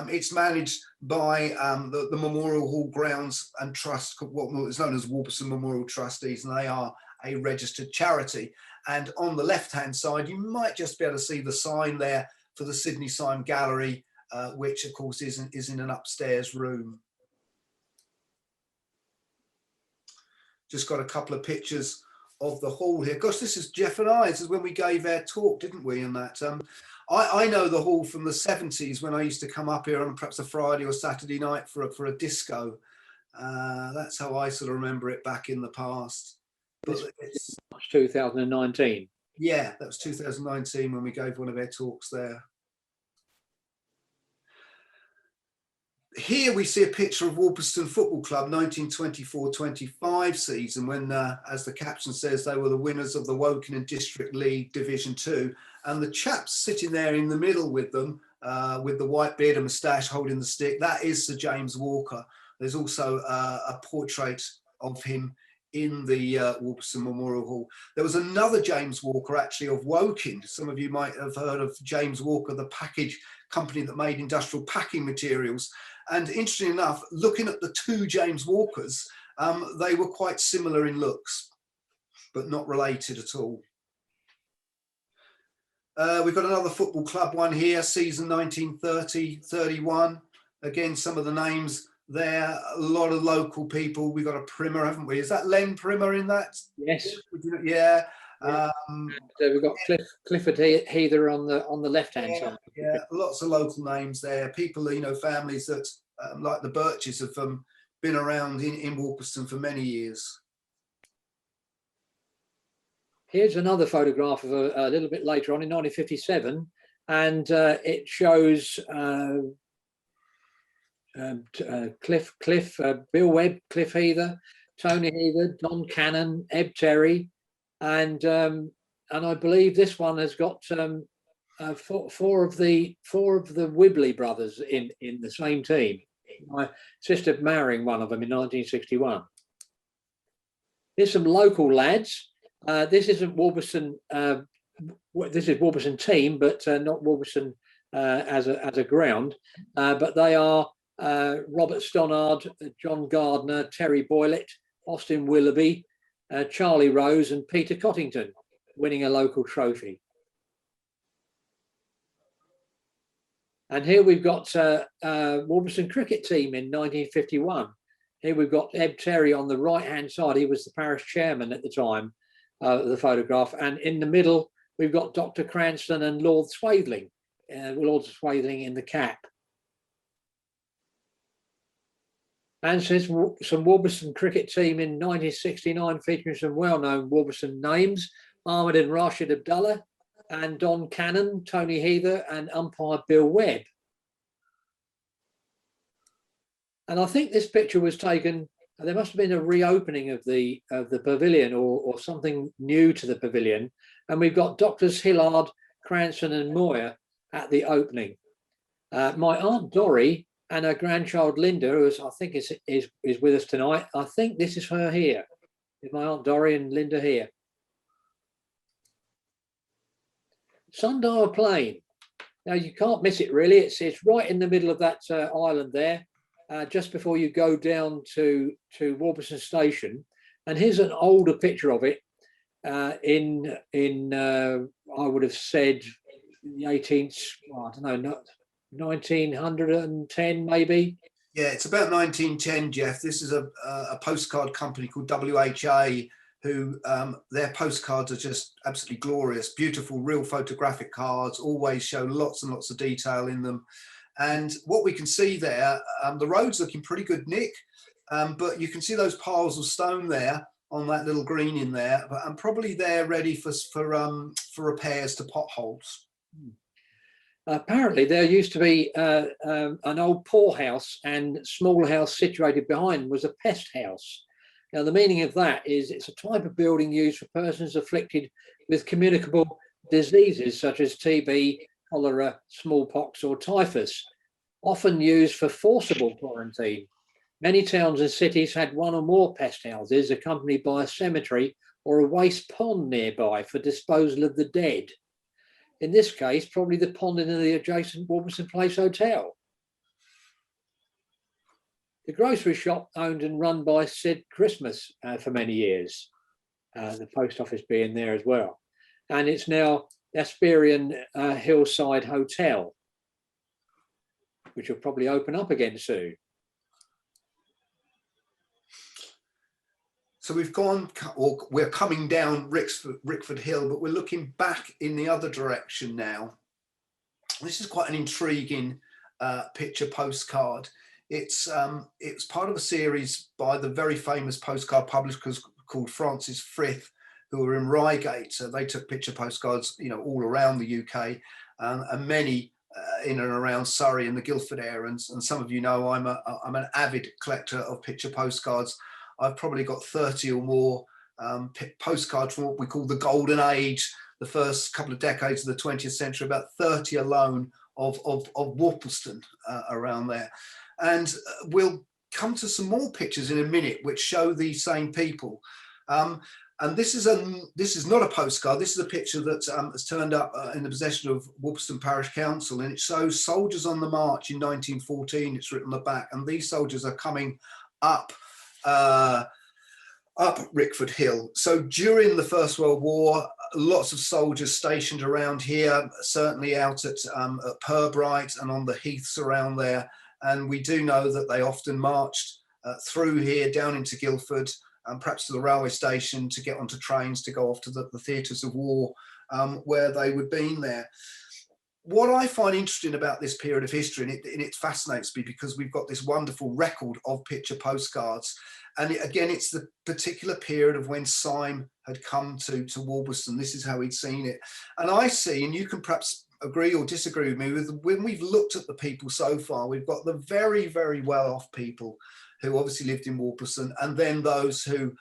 It's managed by the Memorial Hall Grounds and Trust, what is known as Worplesdon Memorial Trustees, and they are a registered charity. And on the left-hand side, you might just be able to see the sign there for the Sydney Sime Gallery, which of course is in an upstairs room. Just got a couple of pictures of the hall here. Gosh, this is Jeff and I. This is when we gave our talk, didn't we? And that I know the hall from the 70s when I used to come up here on perhaps a Friday or Saturday night for a disco. That's how I sort of remember it back in the past. But it's 2019. Yeah, that was 2019 when we gave one of our talks there. Here we see a picture of Worplesdon Football Club 1924-25 season when, as the caption says, they were the winners of the Woking District League Division 2. And the chap sitting there in the middle with them, with the white beard and moustache holding the stick, that is Sir James Walker. There's also a portrait of him in the Worplesdon Memorial Hall. There was another James Walker actually of Woking. Some of you might have heard of James Walker, the package company that made industrial packing materials. And interestingly enough, looking at the two James Walkers, they were quite similar in looks, but not related at all. We've got another football club one here, season 1930-31. Again, some of the names there, a lot of local people. We've got a Primmer, haven't we? Is that Len Primmer in that? Yes. Yeah. Yeah. So we've got Clifford Heather on the left hand side. Yeah, lots of local names there. People, families that like the Birches have been around in Worplesdon for many years. Here's another photograph of a little bit later on in 1957, and it shows Cliff, Bill Webb, Cliff Heather, Tony Heather, Don Cannon, Eb Terry, and I believe this one has got four of the Wibley brothers in the same team. My sister marrying one of them in 1961. Here's some local lads. This isn't Worplesdon. This is Worplesdon team, but not Worplesdon as a ground. But they are Robert Stonnard, John Gardner, Terry Boylett, Austin Willoughby, Charlie Rose, and Peter Cottington, winning a local trophy. And here we've got Worplesdon cricket team in 1951. Here we've got Eb Terry on the right-hand side. He was the parish chairman at the time of the photograph. And in the middle, we've got Dr. Cranston and Lord Swathling, Lord Swathling in the cap. And says some Worplesdon cricket team in 1969 featuring some well-known Worplesdon names, Ahmed and Rashid Abdullah, and Don Cannon, Tony Heather, and umpire Bill Webb. And I think this picture was taken, there must have been a reopening of the pavilion or something new to the pavilion. And we've got Doctors Hillard, Cranston and Moyer at the opening. My Aunt Dorrie and her grandchild Linda, who I think is with us tonight, I think this is her here. Is my Aunt Dorrie and Linda here. Sundial Plain. Now you can't miss it really. It's right in the middle of that island there, just before you go down to Worplesdon Station. And here's an older picture of it in I would have said the 18th. Well, I don't know, 1910 maybe. Yeah, it's about 1910, Jeff. This is a postcard company called WHA, who their postcards are just absolutely glorious, beautiful, real photographic cards, always show lots and lots of detail in them. And what we can see there, the road's looking pretty good, Nick, but you can see those piles of stone there on that little green in there, but I'm probably there ready for repairs to potholes. Apparently there used to be an old poorhouse, and small house situated behind was a pest house. Now, the meaning of that is it's a type of building used for persons afflicted with communicable diseases such as TB, cholera, smallpox, or typhus, often used for forcible quarantine. Many towns and cities had one or more pest houses accompanied by a cemetery or a waste pond nearby for disposal of the dead. In this case, probably the pond in the adjacent Worplesdon Place Hotel. The grocery shop owned and run by Sid Christmas for many years, the post office being there as well. And it's now Esperian Hillside Hotel, which will probably open up again soon. So we've gone, or we're coming down Rickford Hill, but we're looking back in the other direction now. This is quite an intriguing picture postcard. It's part of a series by the very famous postcard publishers called Francis Frith, who were in Reigate. So they took picture postcards, all around the UK, and many in and around Surrey and the Guildford area. And some of you know I'm an avid collector of picture postcards. I've probably got 30 or more postcards from what we call the golden age, the first couple of decades of the 20th century, about 30 alone of Worplesdon around there. And we'll come to some more pictures in a minute which show these same people. And this is not a postcard. This is a picture that has turned up in the possession of Worplesdon Parish Council, and it shows soldiers on the march in 1914. It's written on the back, and these soldiers are coming up Rickford Hill. So during the First World War, lots of soldiers stationed around here, certainly out at Purbright and on the heaths around there. And we do know that they often marched through here down into Guildford perhaps to the railway station, to get onto trains to go off to the theatres of war where they would been there. What I find interesting about this period of history, and it fascinates me because we've got this wonderful record of picture postcards. And again, it's the particular period of when Sime had come to Worplesdon. This is how he'd seen it. And I see, and you can perhaps agree or disagree with me, when we've looked at the people so far, we've got the very, very well-off people who obviously lived in Worplesdon, and then those who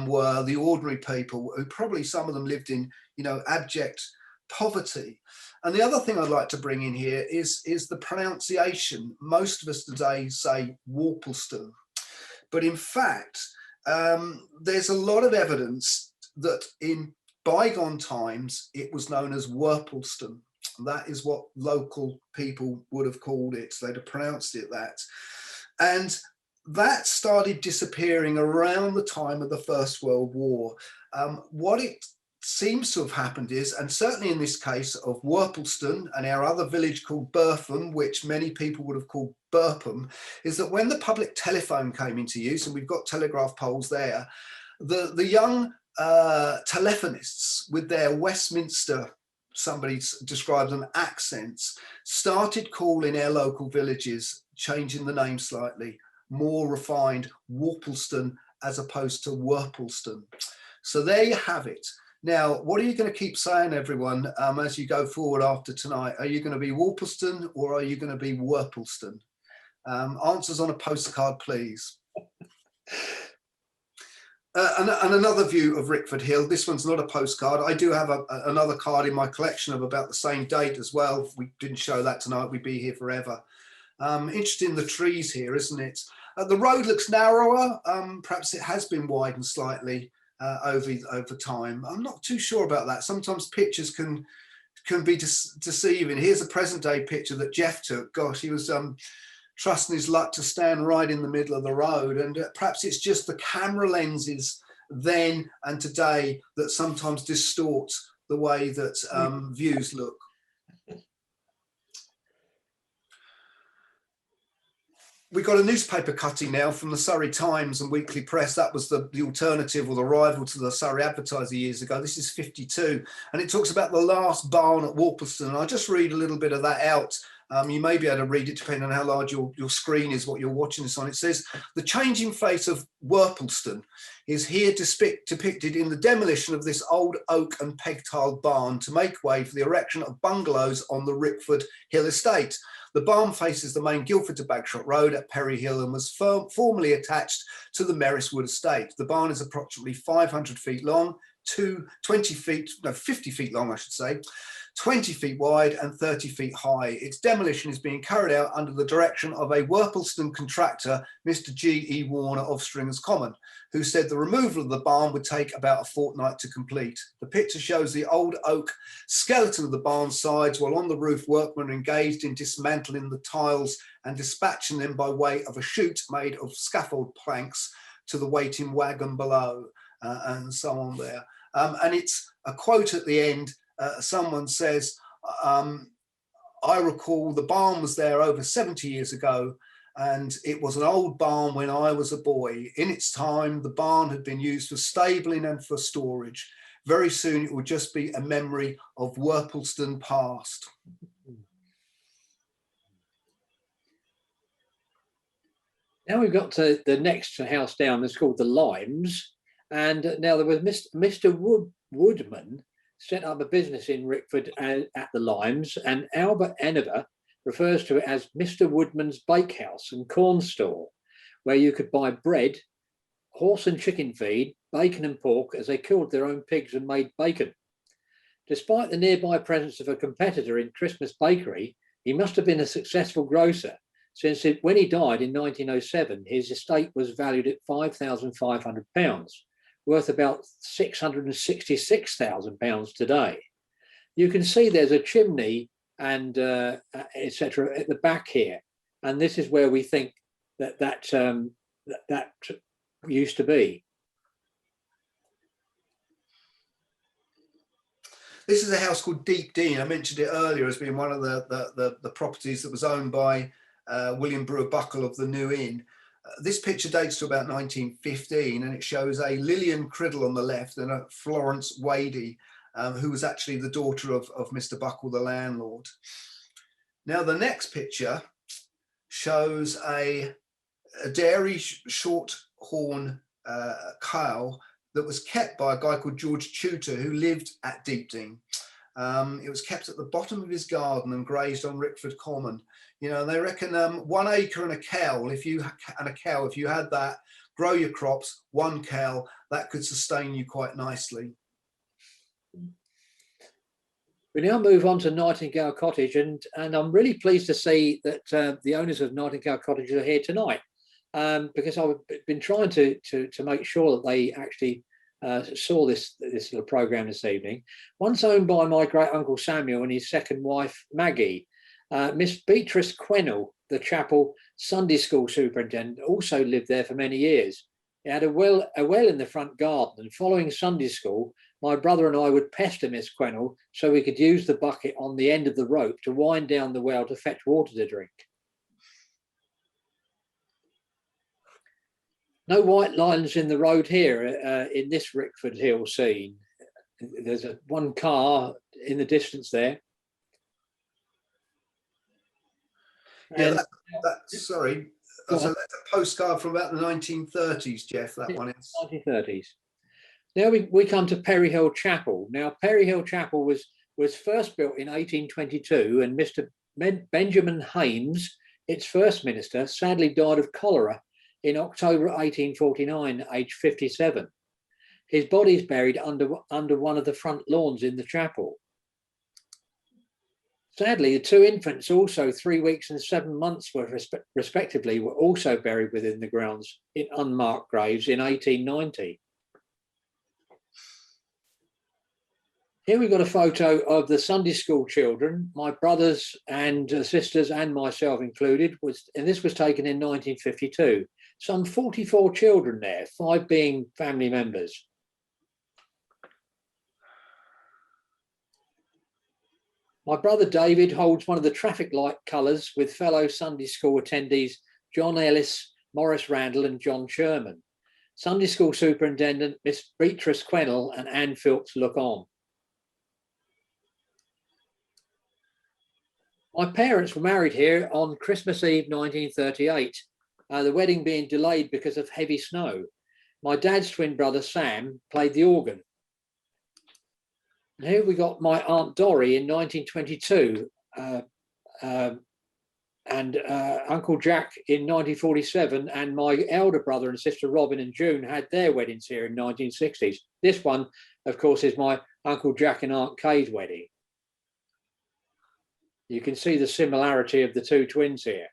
were the ordinary people, who probably some of them lived in, abject poverty. And the other thing I'd like to bring in here is the pronunciation. Most of us today say Worplesdon, but in fact, there's a lot of evidence that in bygone times it was known as Worplesdon. That is what local people would have called it. So they'd have pronounced it that. And that started disappearing around the time of the First World War. What it seems to have happened is, and certainly in this case of Worplesdon and our other village called Burpham, which many people would have called Burpham, is that when the public telephone came into use, and we've got telegraph poles there, the young telephonists with their Westminster, somebody described them, accents, started calling our local villages, changing the name slightly, more refined, Worplesdon as opposed to Worplesdon. So there you have it. Now, what are you going to keep saying, everyone, as you go forward after tonight? Are you going to be Worplesdon or are you going to be Worplesdon? Answers on a postcard, please. And another view of Rickford Hill. This one's not a postcard. I do have another card in my collection of about the same date as well. If we didn't show that tonight, we'd be here forever. Interesting, the trees here, isn't it? The road looks narrower. Perhaps it has been widened slightly over time. I'm not too sure about that. Sometimes pictures can be deceiving. Here's a present day picture that Jeff took. Gosh, he was trusting his luck to stand right in the middle of the road, and perhaps it's just the camera lenses then and today that sometimes distort the way that views look. We got a newspaper cutting now from the Surrey Times and Weekly Press. That was the alternative or the rival to the Surrey Advertiser years ago. This is 52, and it talks about the last barn at Worplesdon. And I'll just read a little bit of that out. You may be able to read it depending on how large your screen is, what you're watching this on. It says, the changing face of Worplesdon is here depicted in the demolition of this old oak and peg-tiled barn to make way for the erection of bungalows on the Rickford Hill estate. The barn faces the main Guildford to Bagshot Road at Perry Hill and was formerly attached to the Merriswood estate. The barn is approximately 500 feet long, 50 feet long, I should say, 20 feet wide and 30 feet high. Its demolition is being carried out under the direction of a Worplesdon contractor, Mr. G.E. Warner of Stringers Common, who said the removal of the barn would take about a fortnight to complete. The picture shows the old oak skeleton of the barn sides, while on the roof workmen are engaged in dismantling the tiles and dispatching them by way of a chute made of scaffold planks to the waiting wagon below, and so on there. And it's a quote at the end. Someone says, I recall the barn was there over 70 years ago, and it was an old barn when I was a boy. In its time, the barn had been used for stabling and for storage. Very soon it will just be a memory of Worplesdon past. Now we've got to the next house down. It's called the Limes, and now there was Mr. Woodman set up a business in Rickford at the Limes, and Albert Enever refers to it as Mr. Woodman's Bakehouse and Corn Stall, where you could buy bread, horse and chicken feed, bacon and pork, as they killed their own pigs and made bacon. Despite the nearby presence of a competitor in Christmas Bakery, he must have been a successful grocer, since when he died in 1907, his estate was valued at £5,500. Worth about £666,000 today. You can see there's a chimney and etc. at the back here, and this is where we think that used to be. This is a house called Deep Dean. I mentioned it earlier as being one of the properties that was owned by William Brewer Buckle of the New Inn. This picture dates to about 1915, and it shows a Lillian Criddle on the left and a Florence Wadey, who was actually the daughter of Mr. Buckle, the landlord. Now, the next picture shows a dairy shorthorn cow that was kept by a guy called George Tudor, who lived at Deepding. It was kept at the bottom of his garden and grazed on Rickford Common. You know, they reckon 1 acre and a cow, if you had that, grow your crops, 1 cow, that could sustain you quite nicely. We now move on to Nightingale Cottage, and I'm really pleased to see that the owners of Nightingale Cottage are here tonight, because I've been trying to make sure that they actually saw this little programme this evening. Once owned by my great uncle Samuel and his second wife Maggie, Miss Beatrice Quennell, the chapel Sunday school superintendent, also lived there for many years. It had a well in the front garden, and following Sunday school, my brother and I would pester Miss Quennell so we could use the bucket on the end of the rope to wind down the well to fetch water to drink. No white lines in the road here in this Rickford Hill scene. There's one car in the distance there. Yeah, sorry. So that's a postcard from about the 1930s, Jeff, that one is. 1930s. Now we come to Perry Hill Chapel. Now, Perry Hill Chapel was first built in 1822, and Mr. Benjamin Hames, its first minister, sadly died of cholera in October 1849, aged 57. His body is buried under one of the front lawns in the chapel. Sadly, the 2 infants, also 3 weeks and 7 months respectively, were also buried within the grounds in unmarked graves in 1890. Here we've got a photo of the Sunday school children, my brothers and sisters and myself included, and this was taken in 1952. Some 44 children there, 5 being family members. My brother David holds one of the traffic light colours with fellow Sunday school attendees John Ellis, Morris Randall and John Sherman. Sunday school superintendent Miss Beatrice Quennell and Anne Philps look on. My parents were married here on Christmas Eve 1938, the wedding being delayed because of heavy snow. My dad's twin brother Sam played the organ. And here we got my Aunt Dorrie in 1922 and Uncle Jack in 1947, and my elder brother and sister Robin and June had their weddings here in 1960s. This one, of course, is my Uncle Jack and Aunt Kay's wedding. You can see the similarity of the 2 twins here.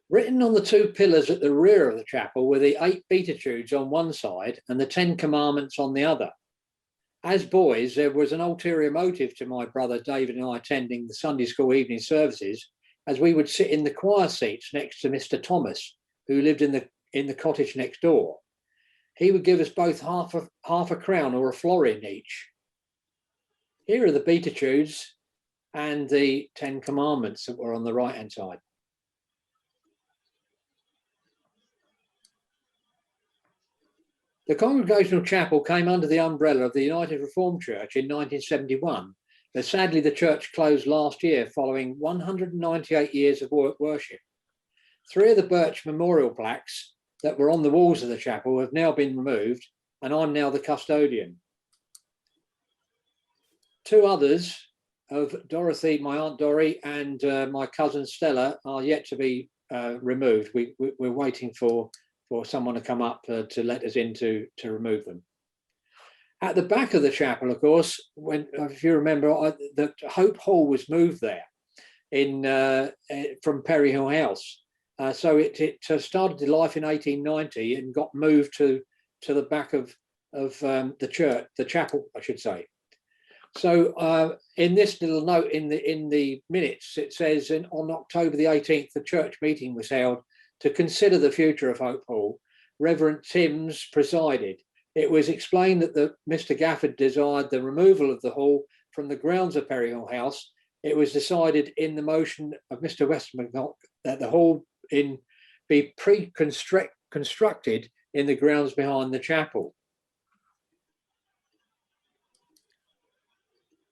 Written on the 2 pillars at the rear of the chapel were the 8 Beatitudes on one side and the 10 Commandments on the other. As boys, there was an ulterior motive to my brother David and I attending the Sunday school evening services, as we would sit in the choir seats next to Mr. Thomas, who lived in the cottage next door. He would give us both half a crown or a florin each. Here are the Beatitudes and the 10 Commandments that were on the right-hand side. The Congregational Chapel came under the umbrella of the United Reformed Church in 1971, but sadly the church closed last year following 198 years of worship. 3 of the birch memorial plaques that were on the walls of the chapel have now been removed, and I'm now the custodian. 2 others of Dorothy, my Aunt Dorrie, and my cousin Stella are yet to be removed. We're waiting for someone to come up to let us in to remove them. At the back of the chapel, of course, if you remember, the Hope Hall was moved there from Perry Hill House. So it started to life in 1890 and got moved to the back of the church, the chapel, I should say. So in this little note in the minutes, it says on October the 18th, the church meeting was held to consider the future of Hope Hall. Reverend Timms presided. It was explained that Mr. Gafford desired the removal of the hall from the grounds of Perry Hill House it was decided in the motion of Mr. Westmacott that the hall be constructed in the grounds behind the chapel.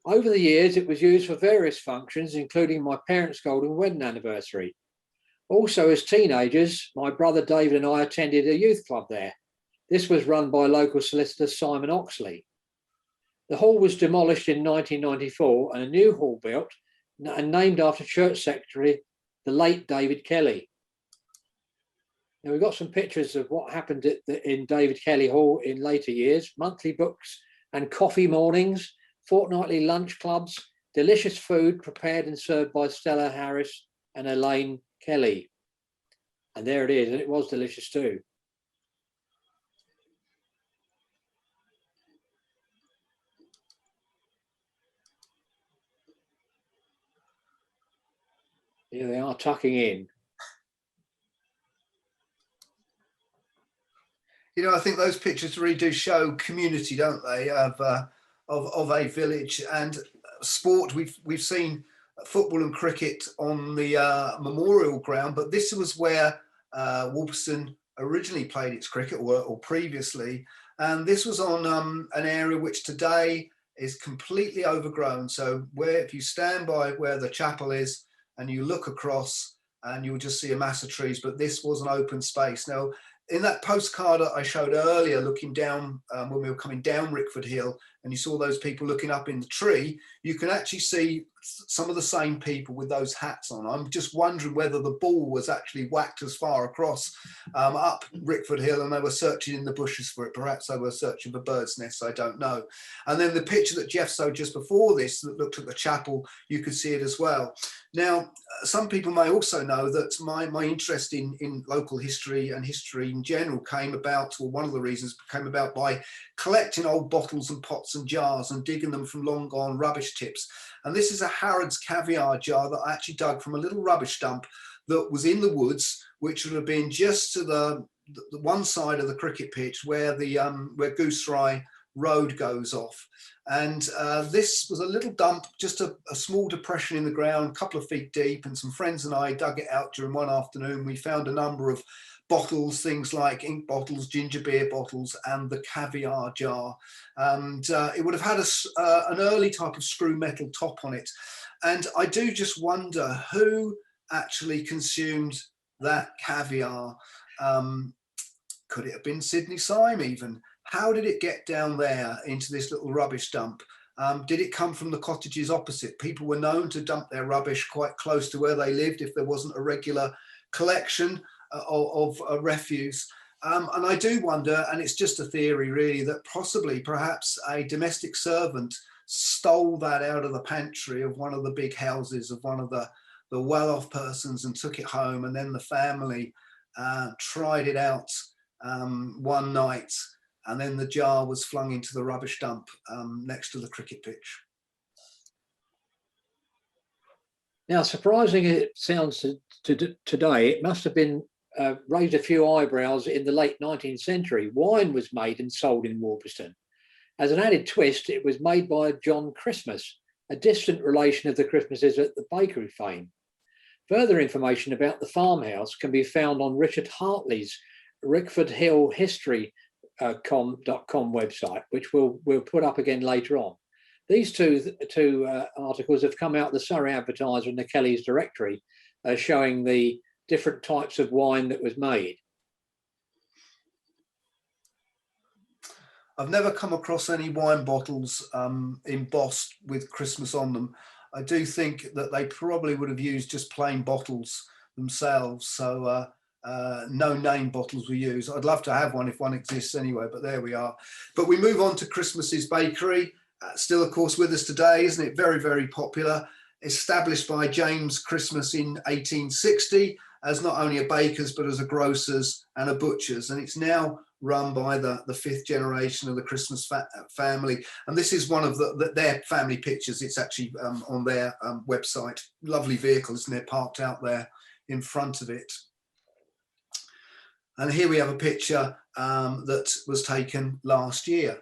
Over the years, it was used for various functions, including my parents' golden wedding anniversary. Also, as teenagers, my brother David and I attended a youth club there. This was run by local solicitor Simon Oxley. The hall was demolished in 1994 and a new hall built and named after church secretary, the late David Kelly. Now, we've got some pictures of what happened in David Kelly Hall in later years: monthly books and coffee mornings, fortnightly lunch clubs, delicious food prepared and served by Stella Harris and Elaine Kelly. And there it is, and it was delicious too. Here they are tucking in. You know, I think those pictures really do show community, don't they, of a village and sport. We've seen football and cricket on the memorial ground, but this was where Worplesdon originally played its cricket, or previously, and this was on an area which today is completely overgrown. So if you stand by where the chapel is and you look across, and you'll just see a mass of trees, but this was an open space. Now, in that postcard that I showed earlier, looking down when we were coming down Rickford Hill, and you saw those people looking up in the tree, you can actually see some of the same people with those hats on. I'm just wondering whether the ball was actually whacked as far across up Rickford Hill and they were searching in the bushes for it. Perhaps they were searching for birds' nests, I don't know. And then the picture that Jeff showed just before this that looked at the chapel, you could see it as well. Now, some people may also know that my interest in local history and history in general came about, or one of the reasons came about, by collecting old bottles and pots and jars and digging them from long gone rubbish tips. And this is a Harrods caviar jar that I actually dug from a little rubbish dump that was in the woods, which would have been just to the one side of the cricket pitch where the where Goosery Road goes off. And this was a little dump, just a small depression in the ground, a couple of feet deep, and some friends and I dug it out during one afternoon. We found a number of bottles, things like ink bottles, ginger beer bottles, and the caviar jar. And it would have had an early type of screw metal top on it. And I do just wonder who actually consumed that caviar. Could it have been Sidney Sime even? How did it get down there into this little rubbish dump? Did it come from the cottages opposite? People were known to dump their rubbish quite close to where they lived if there wasn't a regular collection of refuse. And I do wonder, and it's just a theory really, that possibly perhaps a domestic servant stole that out of the pantry of one of the big houses of one of the well-off persons and took it home, and then the family tried it out one night, and then the jar was flung into the rubbish dump next to the cricket pitch. Now, surprising it sounds to today, it must have been raised a few eyebrows in the late 19th century. Wine was made and sold in Worplesdon. As an added twist, it was made by John Christmas, a distant relation of the Christmases at the bakery fame. Further information about the farmhouse can be found on Richard Hartley's Rickford Hill History .com website, which we'll put up again later on. These two articles have come out the Surrey Advertiser and the Kelly's Directory, showing the different types of wine that was made. I've never come across any wine bottles embossed with Christmas on them. I do think that they probably would have used just plain bottles themselves. So no name bottles were used. I'd love to have one if one exists anyway, but there we are. But we move on to Christmas's Bakery. Still, of course, with us today, isn't it? Very, very popular. Established by James Christmas in 1860 as not only a baker's, but as a grocer's and a butcher's. And it's now run by the fifth generation of the Christmas family. And this is one of their family pictures. It's actually on their website. Lovely vehicle, isn't it? Parked out there in front of it. And here we have a picture that was taken last year.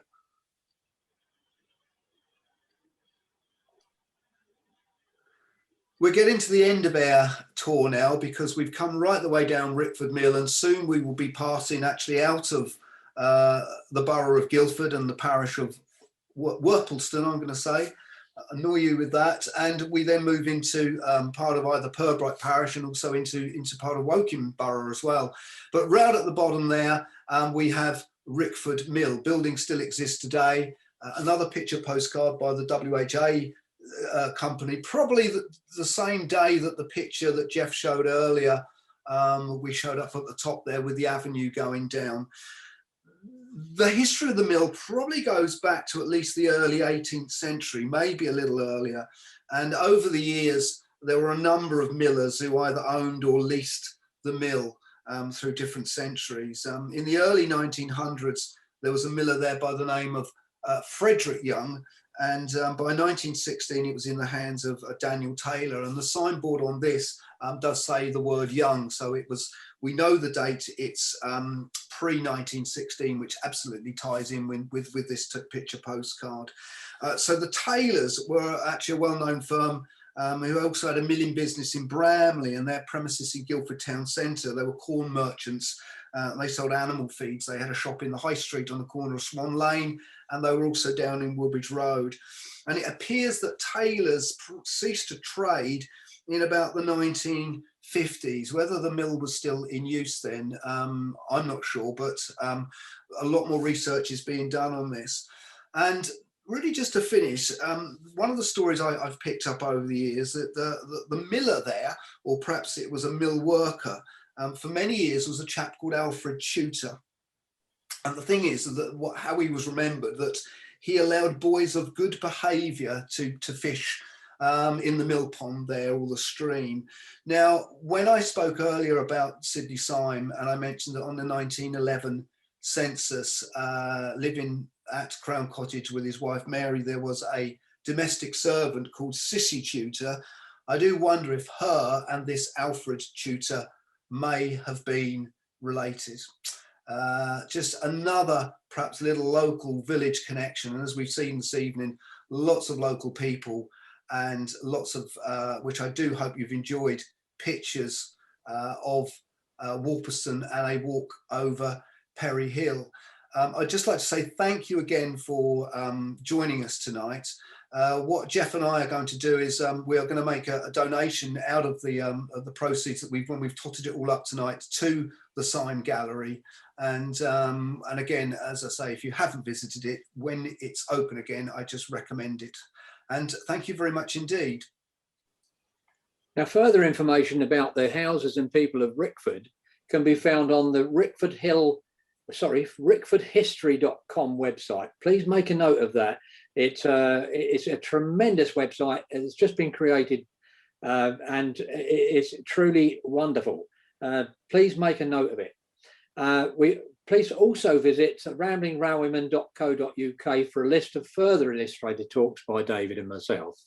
We're getting to the end of our tour now because we've come right the way down Rickford Mill, and soon we will be passing actually out of the borough of Guildford and the parish of Worplesdon, I'm going to say. Annoy you with that. And we then move into part of either Purbright parish and also into part of Woking borough as well. But right at the bottom there, we have Rickford Mill. Building still exists today. Another picture postcard by the WHA company, probably the same day that the picture that Jeff showed earlier, we showed up at the top there with the avenue going down. The history of the mill probably goes back to at least the early 18th century, maybe a little earlier. And over the years, there were a number of millers who either owned or leased the mill through different centuries. In the early 1900s, there was a miller there by the name of Frederick Young, and by 1916 it was in the hands of Daniel Taylor, and the signboard on this does say the word Young, so it was, we know the date, it's pre-1916, which absolutely ties in with this picture postcard. So the Taylors were actually a well-known firm who also had a milling business in Bramley and their premises in Guildford town centre. They were corn merchants. They sold animal feeds. They had a shop in the High Street on the corner of Swan Lane, and they were also down in Woolwich Road. And it appears that Taylors ceased to trade in about the 1950s. Whether the mill was still in use then, I'm not sure, but a lot more research is being done on this. And really, just to finish, one of the stories I've picked up over the years, that the miller there, or perhaps it was a mill worker, for many years was a chap called Alfred Tutor. And the thing is that how he was remembered, that he allowed boys of good behaviour to fish in the mill pond there, or the stream. Now, when I spoke earlier about Sidney Sime, and I mentioned that on the 1911 census, living at Crown Cottage with his wife Mary, there was a domestic servant called Sissy Tutor. I do wonder if her and this Alfred Tutor may have been related. Just another perhaps little local village connection, and as we've seen this evening, lots of local people and lots of which I do hope you've enjoyed, pictures of Worplesdon and a walk over Perry Hill. I'd just like to say thank you again for joining us tonight. What Jeff and I are going to do is we are going to make a donation out of the proceeds that when we've totted it all up tonight to the Sime Gallery. And again, as I say, if you haven't visited it, when it's open again, I just recommend it. And thank you very much indeed. Now, further information about the houses and people of Rickford can be found on the rickfordhistory.com website. Please make a note of that. It's a tremendous website. It's just been created and it's truly wonderful. Please make a note of it. Please also visit ramblingrailwayman.co.uk for a list of further illustrated talks by David and myself.